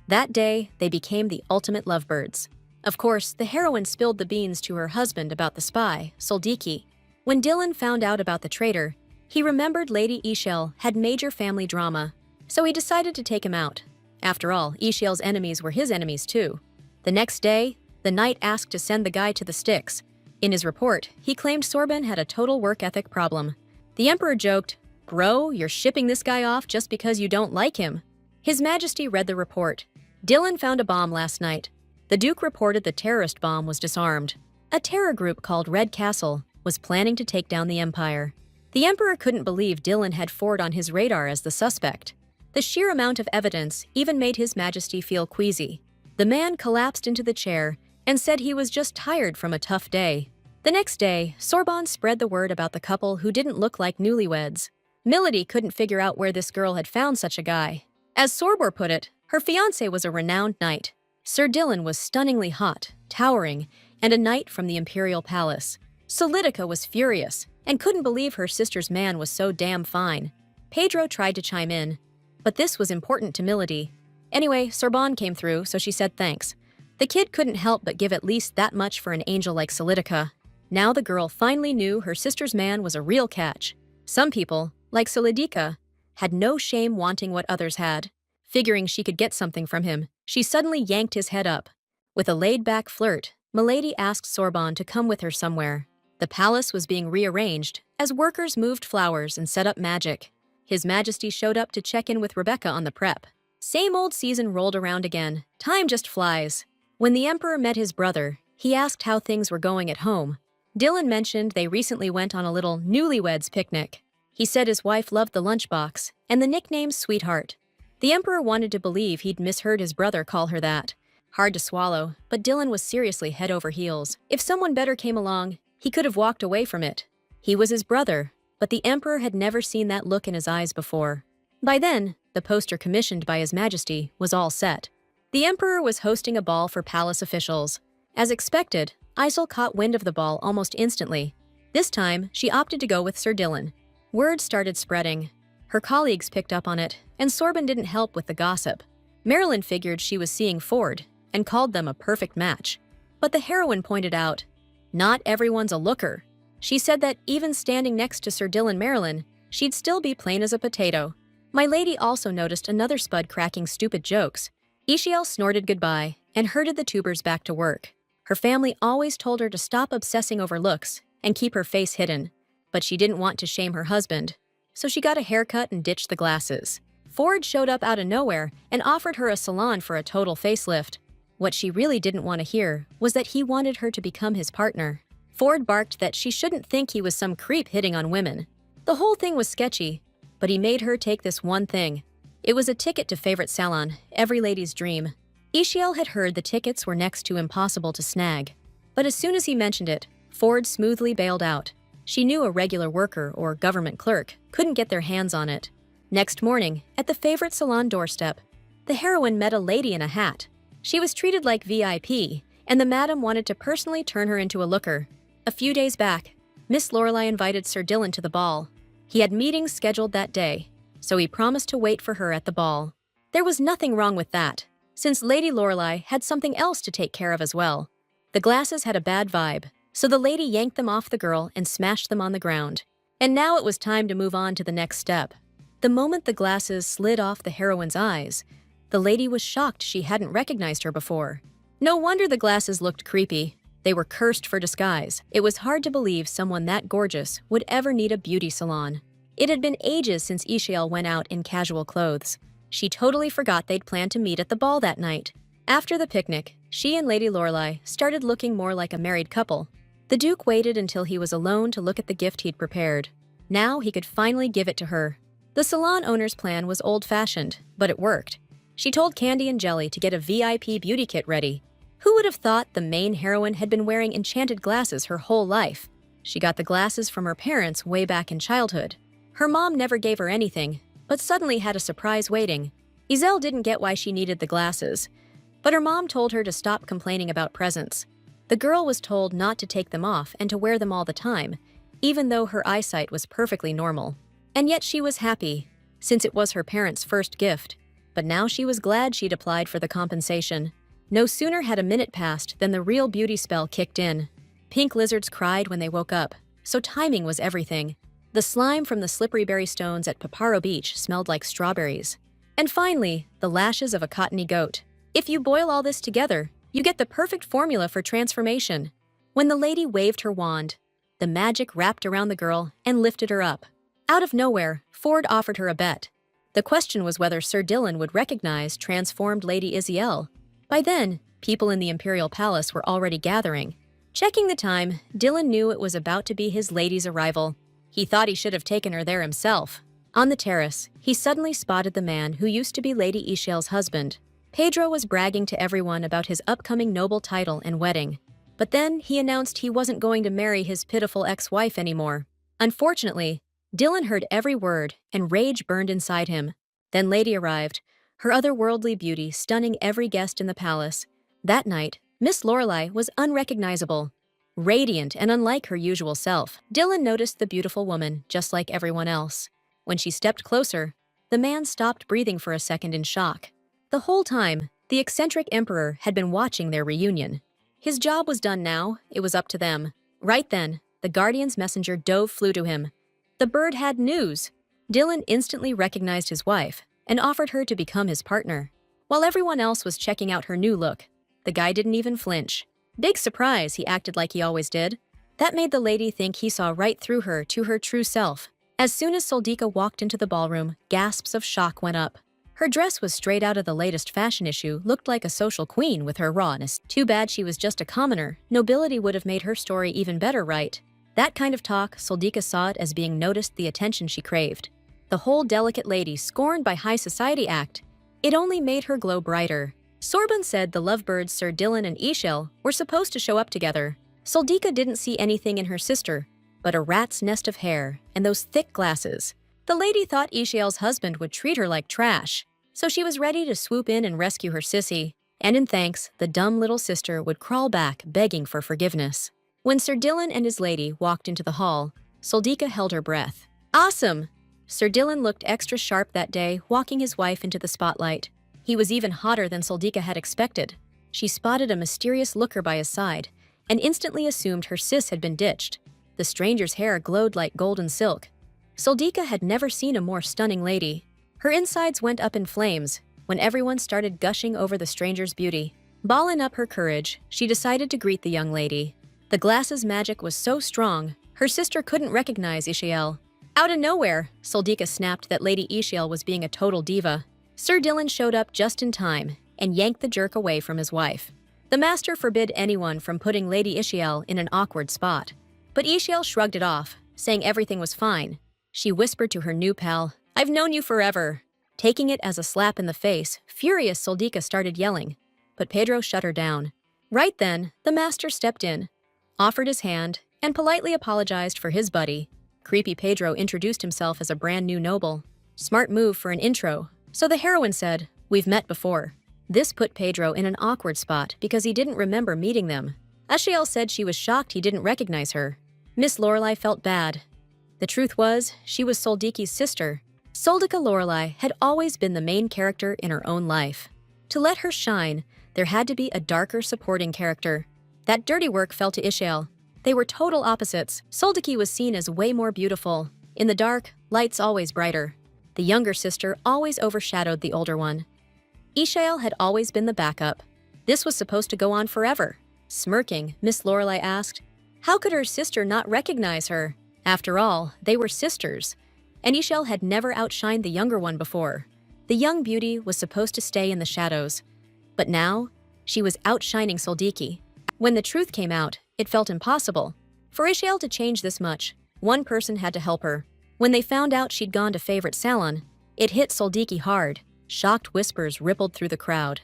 That day, they became the ultimate lovebirds. Of course, the heroine spilled the beans to her husband about the spy, Soldiki. When Dylan found out about the traitor, he remembered Lady Ishael had major family drama, so he decided to take him out. After all, Ishael's enemies were his enemies too. The next day, the knight asked to send the guy to the sticks. In his report, he claimed Sorban had a total work ethic problem. The emperor joked, "Bro, you're shipping this guy off just because you don't like him." His Majesty read the report. Dylan found a bomb last night. The Duke reported the terrorist bomb was disarmed. A terror group called Red Castle was planning to take down the empire. The emperor couldn't believe Dylan had Ford on his radar as the suspect. The sheer amount of evidence even made His Majesty feel queasy. The man collapsed into the chair and said he was just tired from a tough day. The next day, Sorban spread the word about the couple who didn't look like newlyweds. Milady couldn't figure out where this girl had found such a guy. As Sorbor put it, her fiancé was a renowned knight. Sir Dylan was stunningly hot, towering, and a knight from the imperial palace. Solidica was furious and couldn't believe her sister's man was so damn fine. Pedro tried to chime in, but this was important to Milady. Anyway, Sorbonne came through, so she said thanks. The kid couldn't help but give at least that much for an angel like Solidica. Now the girl finally knew her sister's man was a real catch. Some people, like Solidica, had no shame wanting what others had. Figuring she could get something from him, she suddenly yanked his head up. With a laid-back flirt, Milady asked Sorbonne to come with her somewhere. The palace was being rearranged as workers moved flowers and set up magic. His Majesty showed up to check in with Rebecca on the prep. Same old season rolled around again. Time just flies. When the Emperor met his brother, he asked how things were going at home. Dylan mentioned they recently went on a little newlyweds picnic. He said his wife loved the lunchbox and the nickname Sweetheart. The Emperor wanted to believe he'd misheard his brother call her that. Hard to swallow, but Dylan was seriously head over heels. If someone better came along, he could have walked away from it. He was his brother, but the Emperor had never seen that look in his eyes before. By then, the poster commissioned by His Majesty was all set. The Emperor was hosting a ball for palace officials. As expected, Isel caught wind of the ball almost instantly. This time, she opted to go with Sir Dylan. Word started spreading. Her colleagues picked up on it, and Sorban didn't help with the gossip. Marilyn figured she was seeing Ford and called them a perfect match. But the heroine pointed out, not everyone's a looker. She said that even standing next to Sir Dylan Marilyn, she'd still be plain as a potato. My lady also noticed another spud cracking stupid jokes. Ishael snorted goodbye and herded the tubers back to work. Her family always told her to stop obsessing over looks and keep her face hidden. But she didn't want to shame her husband, so she got a haircut and ditched the glasses. Ford showed up out of nowhere and offered her a salon for a total facelift. What she really didn't want to hear was that he wanted her to become his partner. Ford barked that she shouldn't think he was some creep hitting on women. The whole thing was sketchy, but he made her take this one thing. It was a ticket to favorite salon, every lady's dream. Ishiel had heard the tickets were next to impossible to snag. But as soon as he mentioned it, Ford smoothly bailed out. She knew a regular worker or government clerk couldn't get their hands on it. Next morning, at the favorite salon doorstep, the heroine met a lady in a hat. She was treated like VIP, and the madam wanted to personally turn her into a looker. A few days back, Miss Lorelei invited Sir Dylan to the ball. He had meetings scheduled that day, so he promised to wait for her at the ball. There was nothing wrong with that, since Lady Lorelei had something else to take care of as well. The glasses had a bad vibe, so the lady yanked them off the girl and smashed them on the ground. And now it was time to move on to the next step. The moment the glasses slid off the heroine's eyes, the lady was shocked she hadn't recognized her before. No wonder the glasses looked creepy. They were cursed for disguise. It was hard to believe someone that gorgeous would ever need a beauty salon. It had been ages since Ishiel went out in casual clothes. She totally forgot they'd planned to meet at the ball that night. After the picnic, she and Lady Lorelei started looking more like a married couple. The Duke waited until he was alone to look at the gift he'd prepared. Now he could finally give it to her. The salon owner's plan was old-fashioned, but it worked. She told Candy and Jelly to get a VIP beauty kit ready. Who would have thought the main heroine had been wearing enchanted glasses her whole life? She got the glasses from her parents way back in childhood. Her mom never gave her anything, but suddenly had a surprise waiting. Iselle didn't get why she needed the glasses, but her mom told her to stop complaining about presents. The girl was told not to take them off and to wear them all the time, even though her eyesight was perfectly normal. And yet she was happy, since it was her parents' first gift. But now she was glad she'd applied for the compensation. No sooner had a minute passed than the real beauty spell kicked in. Pink lizards cried when they woke up, so timing was everything. The slime from the slippery berry stones at Paparo Beach smelled like strawberries. And finally, the lashes of a cottony goat. If you boil all this together, you get the perfect formula for transformation. When the lady waved her wand, the magic wrapped around the girl and lifted her up. Out of nowhere, Ford offered her a bet. The question was whether Sir Dylan would recognize transformed Lady Isielle. By then, people in the Imperial Palace were already gathering. Checking the time, Dylan knew it was about to be his lady's arrival. He thought he should have taken her there himself. On the terrace, he suddenly spotted the man who used to be Lady Ishiel's husband. Pedro was bragging to everyone about his upcoming noble title and wedding. But then he announced he wasn't going to marry his pitiful ex-wife anymore. Unfortunately, Dylan heard every word, and rage burned inside him. Then Lady arrived, her otherworldly beauty stunning every guest in the palace. That night, Miss Lorelei was unrecognizable. Radiant and unlike her usual self, Dylan noticed the beautiful woman, just like everyone else. When she stepped closer, the man stopped breathing for a second in shock. The whole time, the eccentric emperor had been watching their reunion. His job was done now, it was up to them. Right then, the Guardian's messenger dove flew to him. The bird had news. Dylan instantly recognized his wife and offered her to become his partner. While everyone else was checking out her new look, the guy didn't even flinch. Big surprise, he acted like he always did. That made the lady think he saw right through her to her true self. As soon as Soldika walked into the ballroom, gasps of shock went up. Her dress was straight out of the latest fashion issue, looked like a social queen with her rawness. Too bad she was just a commoner. Nobility would have made her story even better, right? That kind of talk, Soldika saw it as being noticed the attention she craved. The whole delicate lady scorned by high society act. It only made her glow brighter. Sorbonne said the lovebirds Sir Dylan and Ishiel were supposed to show up together. Soldika didn't see anything in her sister, but a rat's nest of hair and those thick glasses. The lady thought Ishiel's husband would treat her like trash, so she was ready to swoop in and rescue her sissy. And in thanks, the dumb little sister would crawl back, begging for forgiveness. When Sir Dylan and his lady walked into the hall, Soldika held her breath. Awesome! Sir Dylan looked extra sharp that day, walking his wife into the spotlight. He was even hotter than Soldika had expected. She spotted a mysterious looker by his side and instantly assumed her sis had been ditched. The stranger's hair glowed like golden silk. Soldika had never seen a more stunning lady. Her insides went up in flames when everyone started gushing over the stranger's beauty. Balling up her courage, she decided to greet the young lady. The glasses' magic was so strong, her sister couldn't recognize Ishiel. Out of nowhere, Soldika snapped that Lady Ishiel was being a total diva. Sir Dylan showed up just in time and yanked the jerk away from his wife. The master forbid anyone from putting Lady Ishiel in an awkward spot. But Ishiel shrugged it off, saying everything was fine. She whispered to her new pal, "I've known you forever." Taking it as a slap in the face, furious Soldika started yelling. but Pedro shut her down. Right then, the master stepped in, offered his hand, and politely apologized for his buddy. Creepy Pedro introduced himself as a brand new noble. Smart move for an intro, so the heroine said, "We've met before." This put Pedro in an awkward spot because he didn't remember meeting them. Ashiel said she was shocked he didn't recognize her. Miss Lorelei felt bad. The truth was, she was Soldiki's sister. Soldica Lorelei had always been the main character in her own life. To let her shine, there had to be a darker supporting character. That dirty work fell to Ishael. They were total opposites. Soldiki was seen as way more beautiful. In the dark, light's always brighter. The younger sister always overshadowed the older one. Ishael had always been the backup. This was supposed to go on forever. Smirking, Miss Lorelei asked, how could her sister not recognize her? After all, they were sisters. And Ishael had never outshined the younger one before. The young beauty was supposed to stay in the shadows. But now, she was outshining Soldiki. When the truth came out, it felt impossible. For Ishael to change this much, one person had to help her. When they found out she'd gone to favorite salon, it hit Soldiki hard. Shocked whispers rippled through the crowd.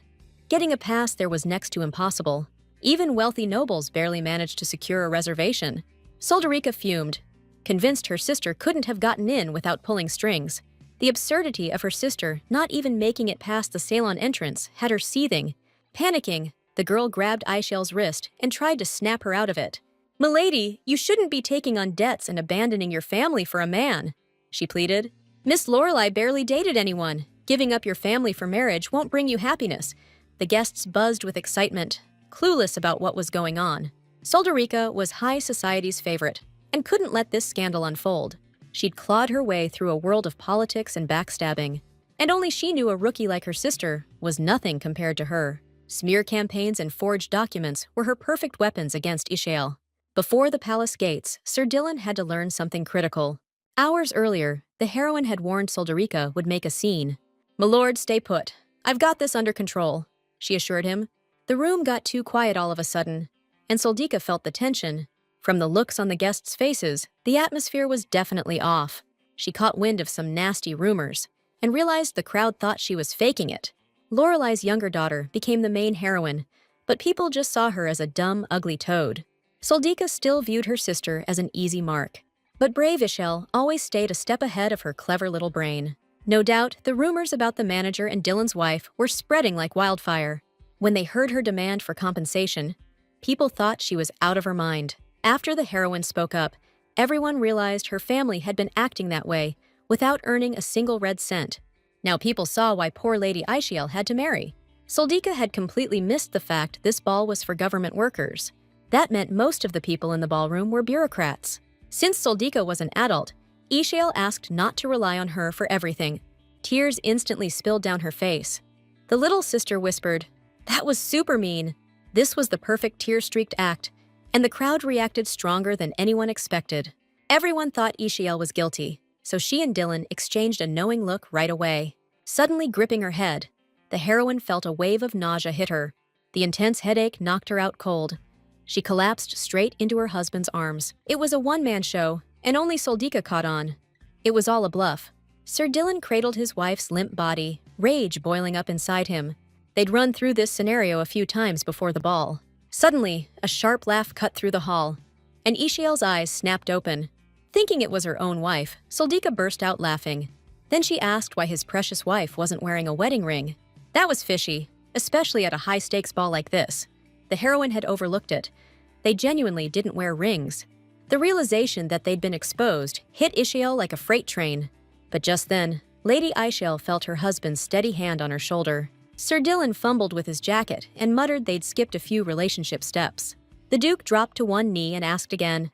Getting a pass there was next to impossible. Even wealthy nobles barely managed to secure a reservation. Solderica fumed, convinced her sister couldn't have gotten in without pulling strings. The absurdity of her sister not even making it past the salon entrance had her seething. Panicking, the girl grabbed Ishael's wrist and tried to snap her out of it. "Milady, you shouldn't be taking on debts and abandoning your family for a man," she pleaded. "Miss Lorelei barely dated anyone. Giving up your family for marriage won't bring you happiness." The guests buzzed with excitement, clueless about what was going on. Solderica was high society's favorite and couldn't let this scandal unfold. She'd clawed her way through a world of politics and backstabbing, and only she knew a rookie like her sister was nothing compared to her. Smear campaigns and forged documents were her perfect weapons against Ishael. Before the palace gates, Sir Dylan had to learn something critical. Hours earlier, the heroine had warned Solderica would make a scene. "My lord, stay put. I've got this under control," she assured him. The room got too quiet all of a sudden, and Soldica felt the tension. From the looks on the guests' faces, the atmosphere was definitely off. She caught wind of some nasty rumors and realized the crowd thought she was faking it. Lorelei's younger daughter became the main heroine, but people just saw her as a dumb, ugly toad. Soldica still viewed her sister as an easy mark, but brave Ishael always stayed a step ahead of her clever little brain. No doubt, the rumors about the manager and Dylan's wife were spreading like wildfire. When they heard her demand for compensation, people thought she was out of her mind. After the heroine spoke up, everyone realized her family had been acting that way without earning a single red cent. Now people saw why poor Lady Ishael had to marry. Soldica had completely missed the fact this ball was for government workers. That meant most of the people in the ballroom were bureaucrats. Since Soldica was an adult, Ishael asked not to rely on her for everything. Tears instantly spilled down her face. The little sister whispered, "That was super mean." This was the perfect tear-streaked act, and the crowd reacted stronger than anyone expected. Everyone thought Ishael was guilty, so she and Dylan exchanged a knowing look right away. Suddenly gripping her head, the heroine felt a wave of nausea hit her. The intense headache knocked her out cold. She collapsed straight into her husband's arms. It was a one-man show, and only Soldica caught on. It was all a bluff. Sir Dylan cradled his wife's limp body, rage boiling up inside him. They'd run through this scenario a few times before the ball. Suddenly, a sharp laugh cut through the hall, and Ishael's eyes snapped open. Thinking it was her own wife, Soldica burst out laughing. Then she asked why his precious wife wasn't wearing a wedding ring. That was fishy, especially at a high-stakes ball like this. The heroine had overlooked it. They genuinely didn't wear rings. The realization that they'd been exposed hit Ishael like a freight train. But just then, Lady Ishael felt her husband's steady hand on her shoulder. Sir Dylan fumbled with his jacket and muttered they'd skipped a few relationship steps. The Duke dropped to one knee and asked again,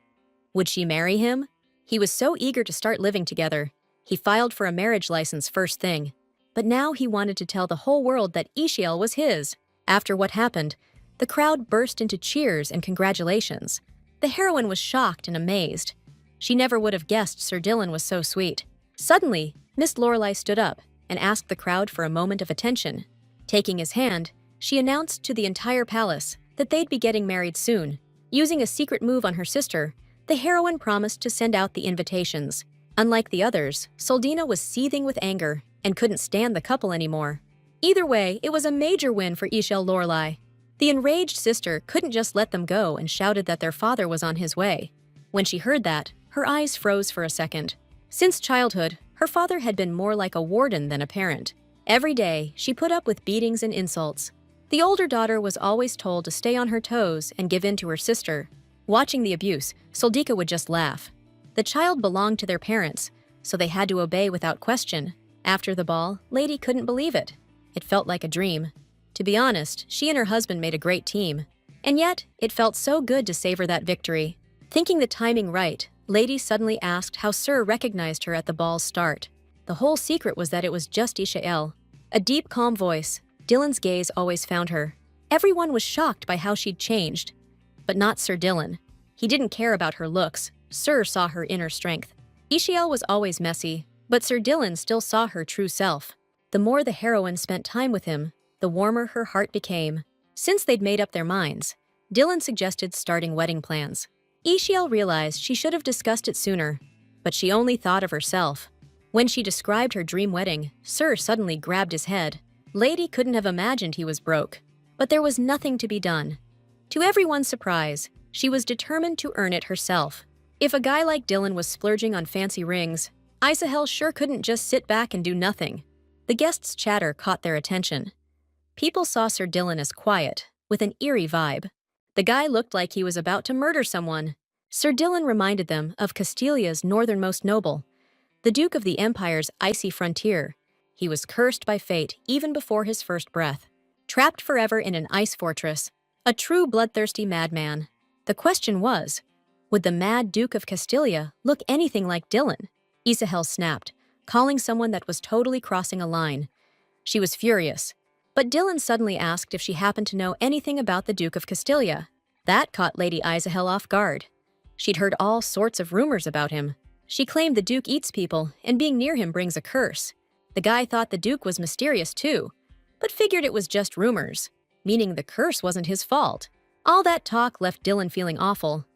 would she marry him? He was so eager to start living together. He filed for a marriage license first thing. But now he wanted to tell the whole world that Ishael was his. After what happened, the crowd burst into cheers and congratulations. The heroine was shocked and amazed. She never would have guessed Sir Dylan was so sweet. Suddenly, Miss Lorelei stood up and asked the crowd for a moment of attention. Taking his hand, she announced to the entire palace that they'd be getting married soon. Using a secret move on her sister, the heroine promised to send out the invitations. Unlike the others, Soldina was seething with anger and couldn't stand the couple anymore. Either way, it was a major win for Ishel Lorelai. The enraged sister couldn't just let them go and shouted that their father was on his way. When she heard that, her eyes froze for a second. Since childhood, her father had been more like a warden than a parent. Every day, she put up with beatings and insults. The older daughter was always told to stay on her toes and give in to her sister. Watching the abuse, Soldika would just laugh. The child belonged to their parents, so they had to obey without question. After the ball, Lady couldn't believe it. It felt like a dream. To be honest, she and her husband made a great team. And yet, it felt so good to savor that victory. Thinking the timing right, Lady suddenly asked how Sir recognized her at the ball's start. The whole secret was that it was just Ishael. A deep, calm voice. Dylan's gaze always found her. Everyone was shocked by how she'd changed. But not Sir Dylan. He didn't care about her looks. Sir saw her inner strength. Ishael was always messy, but Sir Dylan still saw her true self. The more the heroine spent time with him, the warmer her heart became. Since they'd made up their minds, Dylan suggested starting wedding plans. Ishael realized she should have discussed it sooner, but she only thought of herself. When she described her dream wedding, Sir suddenly grabbed his head. Lady couldn't have imagined he was broke, but there was nothing to be done. To everyone's surprise, she was determined to earn it herself. If a guy like Dylan was splurging on fancy rings, Isahel sure couldn't just sit back and do nothing. The guests' chatter caught their attention. People saw Sir Dylan as quiet, with an eerie vibe. The guy looked like he was about to murder someone. Sir Dylan reminded them of Castilia's northernmost noble, the Duke of the Empire's icy frontier. He was cursed by fate even before his first breath, trapped forever in an ice fortress, a true bloodthirsty madman. The question was, would the mad Duke of Castilia look anything like Dylan? Isahel snapped, calling someone that was totally crossing a line. She was furious. But Dylan suddenly asked if she happened to know anything about the Duke of Castilia. That caught Lady Isahel off guard. She'd heard all sorts of rumors about him. She claimed the Duke eats people, and being near him brings a curse. The guy thought the Duke was mysterious too, but figured it was just rumors, meaning the curse wasn't his fault. All that talk left Dylan feeling awful.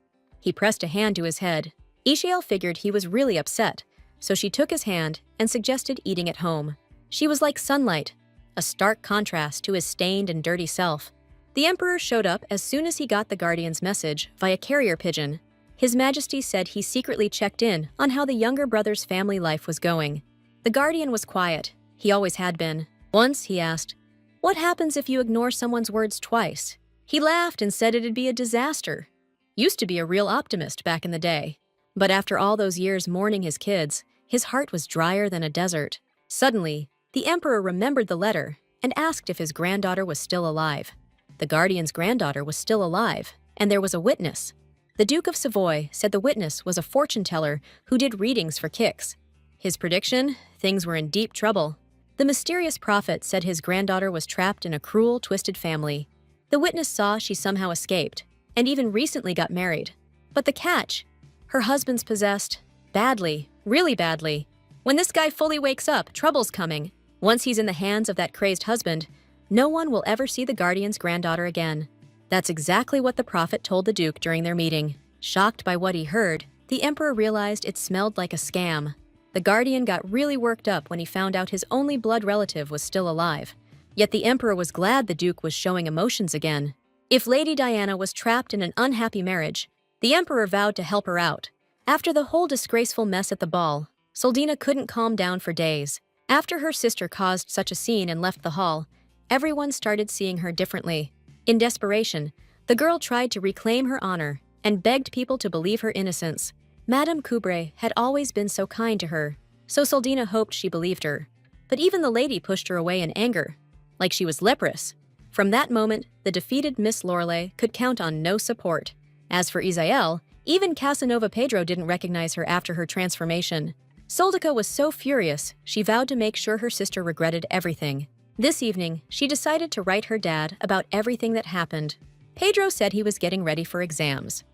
He pressed a hand to his head. Ishael figured he was really upset, so she took his hand and suggested eating at home. She was like sunlight, a stark contrast to his stained and dirty self. The Emperor showed up as soon as he got the Guardian's message via carrier pigeon. His Majesty said he secretly checked in on how the younger brother's family life was going. The Guardian was quiet. He always had been. Once, he asked, "What happens if you ignore someone's words twice?" He laughed and said it'd be a disaster. Used to be a real optimist back in the day. But after all those years mourning his kids, his heart was drier than a desert. Suddenly, the Emperor remembered the letter and asked if his granddaughter was still alive. The Guardian's granddaughter was still alive, and there was a witness. The Duke of Savoy said the witness was a fortune-teller who did readings for kicks. His prediction? Things were in deep trouble. The mysterious prophet said his granddaughter was trapped in a cruel, twisted family. The witness saw she somehow escaped, and even recently got married. But the catch? Her husband's possessed. Badly, really badly. When this guy fully wakes up, trouble's coming. Once he's in the hands of that crazed husband, no one will ever see the Guardian's granddaughter again. That's exactly what the prophet told the Duke during their meeting. Shocked by what he heard, the Emperor realized it smelled like a scam. The Guardian got really worked up when he found out his only blood relative was still alive. Yet the Emperor was glad the Duke was showing emotions again. If Lady Diana was trapped in an unhappy marriage, the Emperor vowed to help her out. After the whole disgraceful mess at the ball, Soldina couldn't calm down for days. After her sister caused such a scene and left the hall, everyone started seeing her differently. In desperation, the girl tried to reclaim her honor and begged people to believe her innocence. Madame Coubre had always been so kind to her, so Soldina hoped she believed her. But even the lady pushed her away in anger, like she was leprous. From that moment, the defeated Miss Lorelei could count on no support. As for Isael, even Casanova Pedro didn't recognize her after her transformation. Soldica was so furious, she vowed to make sure her sister regretted everything. This evening, she decided to write her dad about everything that happened. Pedro said he was getting ready for exams.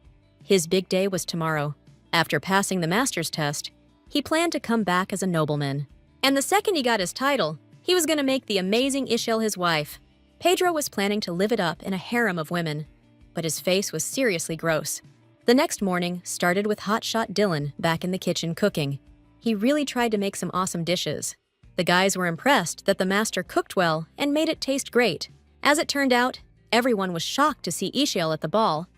His big day was tomorrow. After passing the master's test, he planned to come back as a nobleman. And the second he got his title, he was going to make the amazing Ishel his wife. Pedro was planning to live it up in a harem of women, but his face was seriously gross. The next morning started with hotshot Dylan back in the kitchen cooking. He really tried to make some awesome dishes. The guys were impressed that the master cooked well and made it taste great. As it turned out, everyone was shocked to see Ishiel at the ball.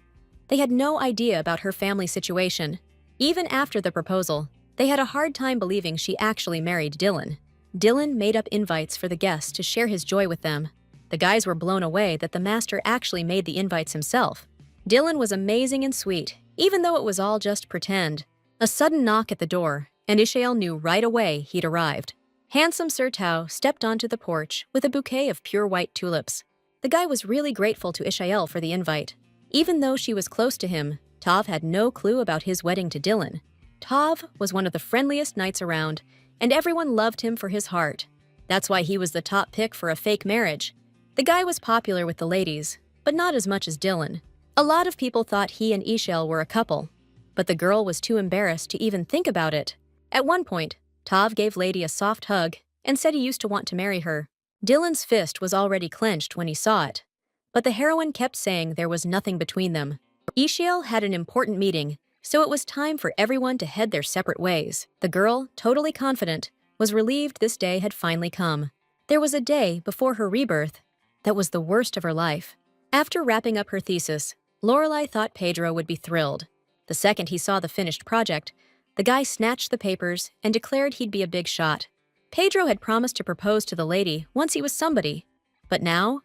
They had no idea about her family situation. Even after the proposal, they had a hard time believing she actually married Dylan. Dylan made up invites for the guests to share his joy with them. The guys were blown away that the master actually made the invites himself. Dylan was amazing and sweet, even though it was all just pretend. A sudden knock at the door, and Ishiel knew right away he'd arrived. Handsome Sir Tao stepped onto the porch with a bouquet of pure white tulips. The guy was really grateful to Ishiel for the invite. Even though she was close to him, Tav had no clue about his wedding to Dylan. Tav was one of the friendliest knights around, and everyone loved him for his heart. That's why he was the top pick for a fake marriage. The guy was popular with the ladies, but not as much as Dylan. A lot of people thought he and Ishiel were a couple, but the girl was too embarrassed to even think about it. At one point, Tav gave Lady a soft hug and said he used to want to marry her. Dylan's fist was already clenched when he saw it, but the heroine kept saying there was nothing between them. Ishiel had an important meeting, so it was time for everyone to head their separate ways. The girl, totally confident, was relieved this day had finally come. There was a day before her rebirth that was the worst of her life. After wrapping up her thesis, Lorelei thought Pedro would be thrilled. The second he saw the finished project, the guy snatched the papers and declared he'd be a big shot. Pedro had promised to propose to the lady once he was somebody, but now,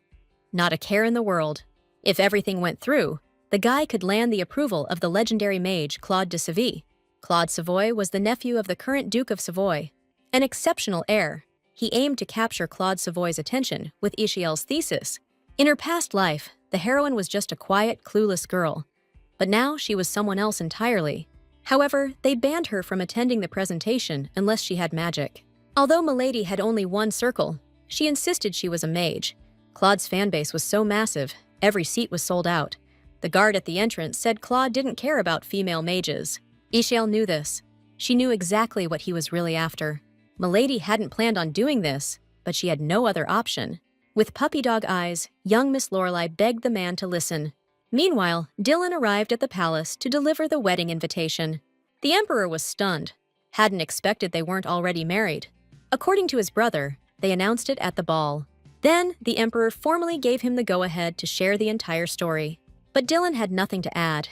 not a care in the world. If everything went through, the guy could land the approval of the legendary mage Claude de Savoie. Claude Savoie was the nephew of the current Duke of Savoy, an exceptional heir. He aimed to capture Claude Savoy's attention with Ishiel's thesis. In her past life, the heroine was just a quiet, clueless girl, but now she was someone else entirely. However, they banned her from attending the presentation unless she had magic. Although Milady had only one circle, she insisted she was a mage. Claude's fanbase was so massive, every seat was sold out. The guard at the entrance said Claude didn't care about female mages. Ishiel knew this. She knew exactly what he was really after. Milady hadn't planned on doing this, but she had no other option. With puppy dog eyes, young Miss Lorelei begged the man to listen. Meanwhile, Dylan arrived at the palace to deliver the wedding invitation. The emperor was stunned. Hadn't expected they weren't already married. According to his brother, they announced it at the ball. Then, the emperor formally gave him the go-ahead to share the entire story. But Dylan had nothing to add.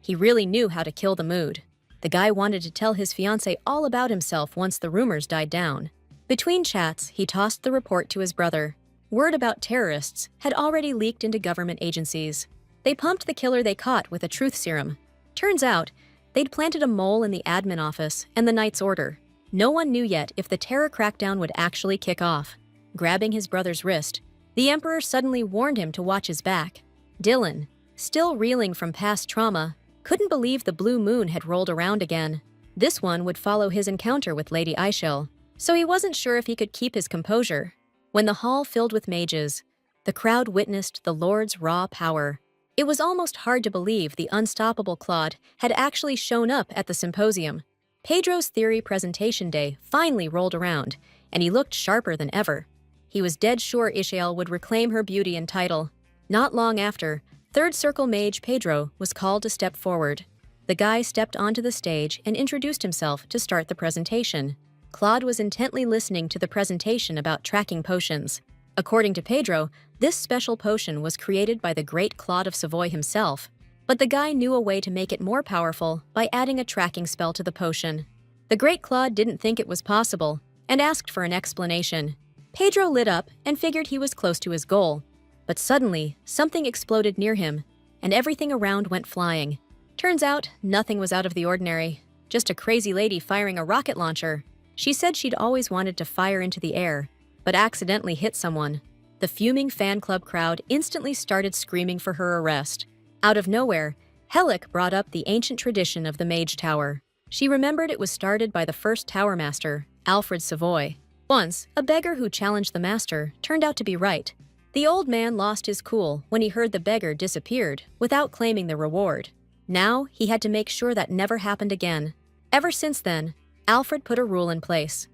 He really knew how to kill the mood. The guy wanted to tell his fiancée all about himself once the rumors died down. Between chats, he tossed the report to his brother. Word about terrorists had already leaked into government agencies. They pumped the killer they caught with a truth serum. Turns out, they'd planted a mole in the admin office and the knight's order. No one knew yet if the terror crackdown would actually kick off. Grabbing his brother's wrist, the emperor suddenly warned him to watch his back. Dylan, still reeling from past trauma, couldn't believe the blue moon had rolled around again. This one would follow his encounter with Lady Ishiel, so he wasn't sure if he could keep his composure. When the hall filled with mages, the crowd witnessed the Lord's raw power. It was almost hard to believe the unstoppable Claude had actually shown up at the symposium. Pedro's theory presentation day finally rolled around, and he looked sharper than ever. He was dead sure Ishiel would reclaim her beauty and title. Not long after, Third Circle Mage Pedro was called to step forward. The guy stepped onto the stage and introduced himself to start the presentation. Claude was intently listening to the presentation about tracking potions. According to Pedro, this special potion was created by the great Claude of Savoy himself, but the guy knew a way to make it more powerful by adding a tracking spell to the potion. The great Claude didn't think it was possible and asked for an explanation. Pedro lit up and figured he was close to his goal. But suddenly, something exploded near him, and everything around went flying. Turns out, nothing was out of the ordinary, just a crazy lady firing a rocket launcher. She said she'd always wanted to fire into the air, but accidentally hit someone. The fuming fan club crowd instantly started screaming for her arrest. Out of nowhere, Helic brought up the ancient tradition of the Mage Tower. She remembered it was started by the first tower master, Alfred Savoy. Once, a beggar who challenged the master turned out to be right. The old man lost his cool when he heard the beggar disappeared without claiming the reward. Now, he had to make sure that never happened again. Ever since then, Alfred put a rule in place.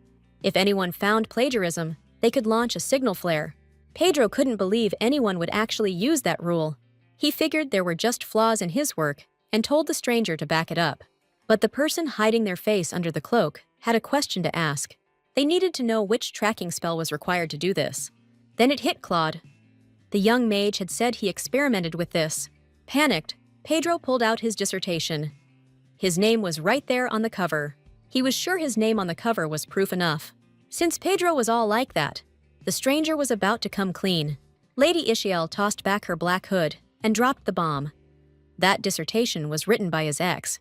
If anyone found plagiarism, they could launch a signal flare. Pedro couldn't believe anyone would actually use that rule. He figured there were just flaws in his work and told the stranger to back it up. But the person hiding their face under the cloak had a question to ask. They needed to know which tracking spell was required to do this. Then it hit Claude. The young mage had said he experimented with this. Panicked, Pedro pulled out his dissertation. His name was right there on the cover. He was sure his name on the cover was proof enough. Since Pedro was all like that, the stranger was about to come clean. Lady Ishiel tossed back her black hood and dropped the bomb. That dissertation was written by his ex.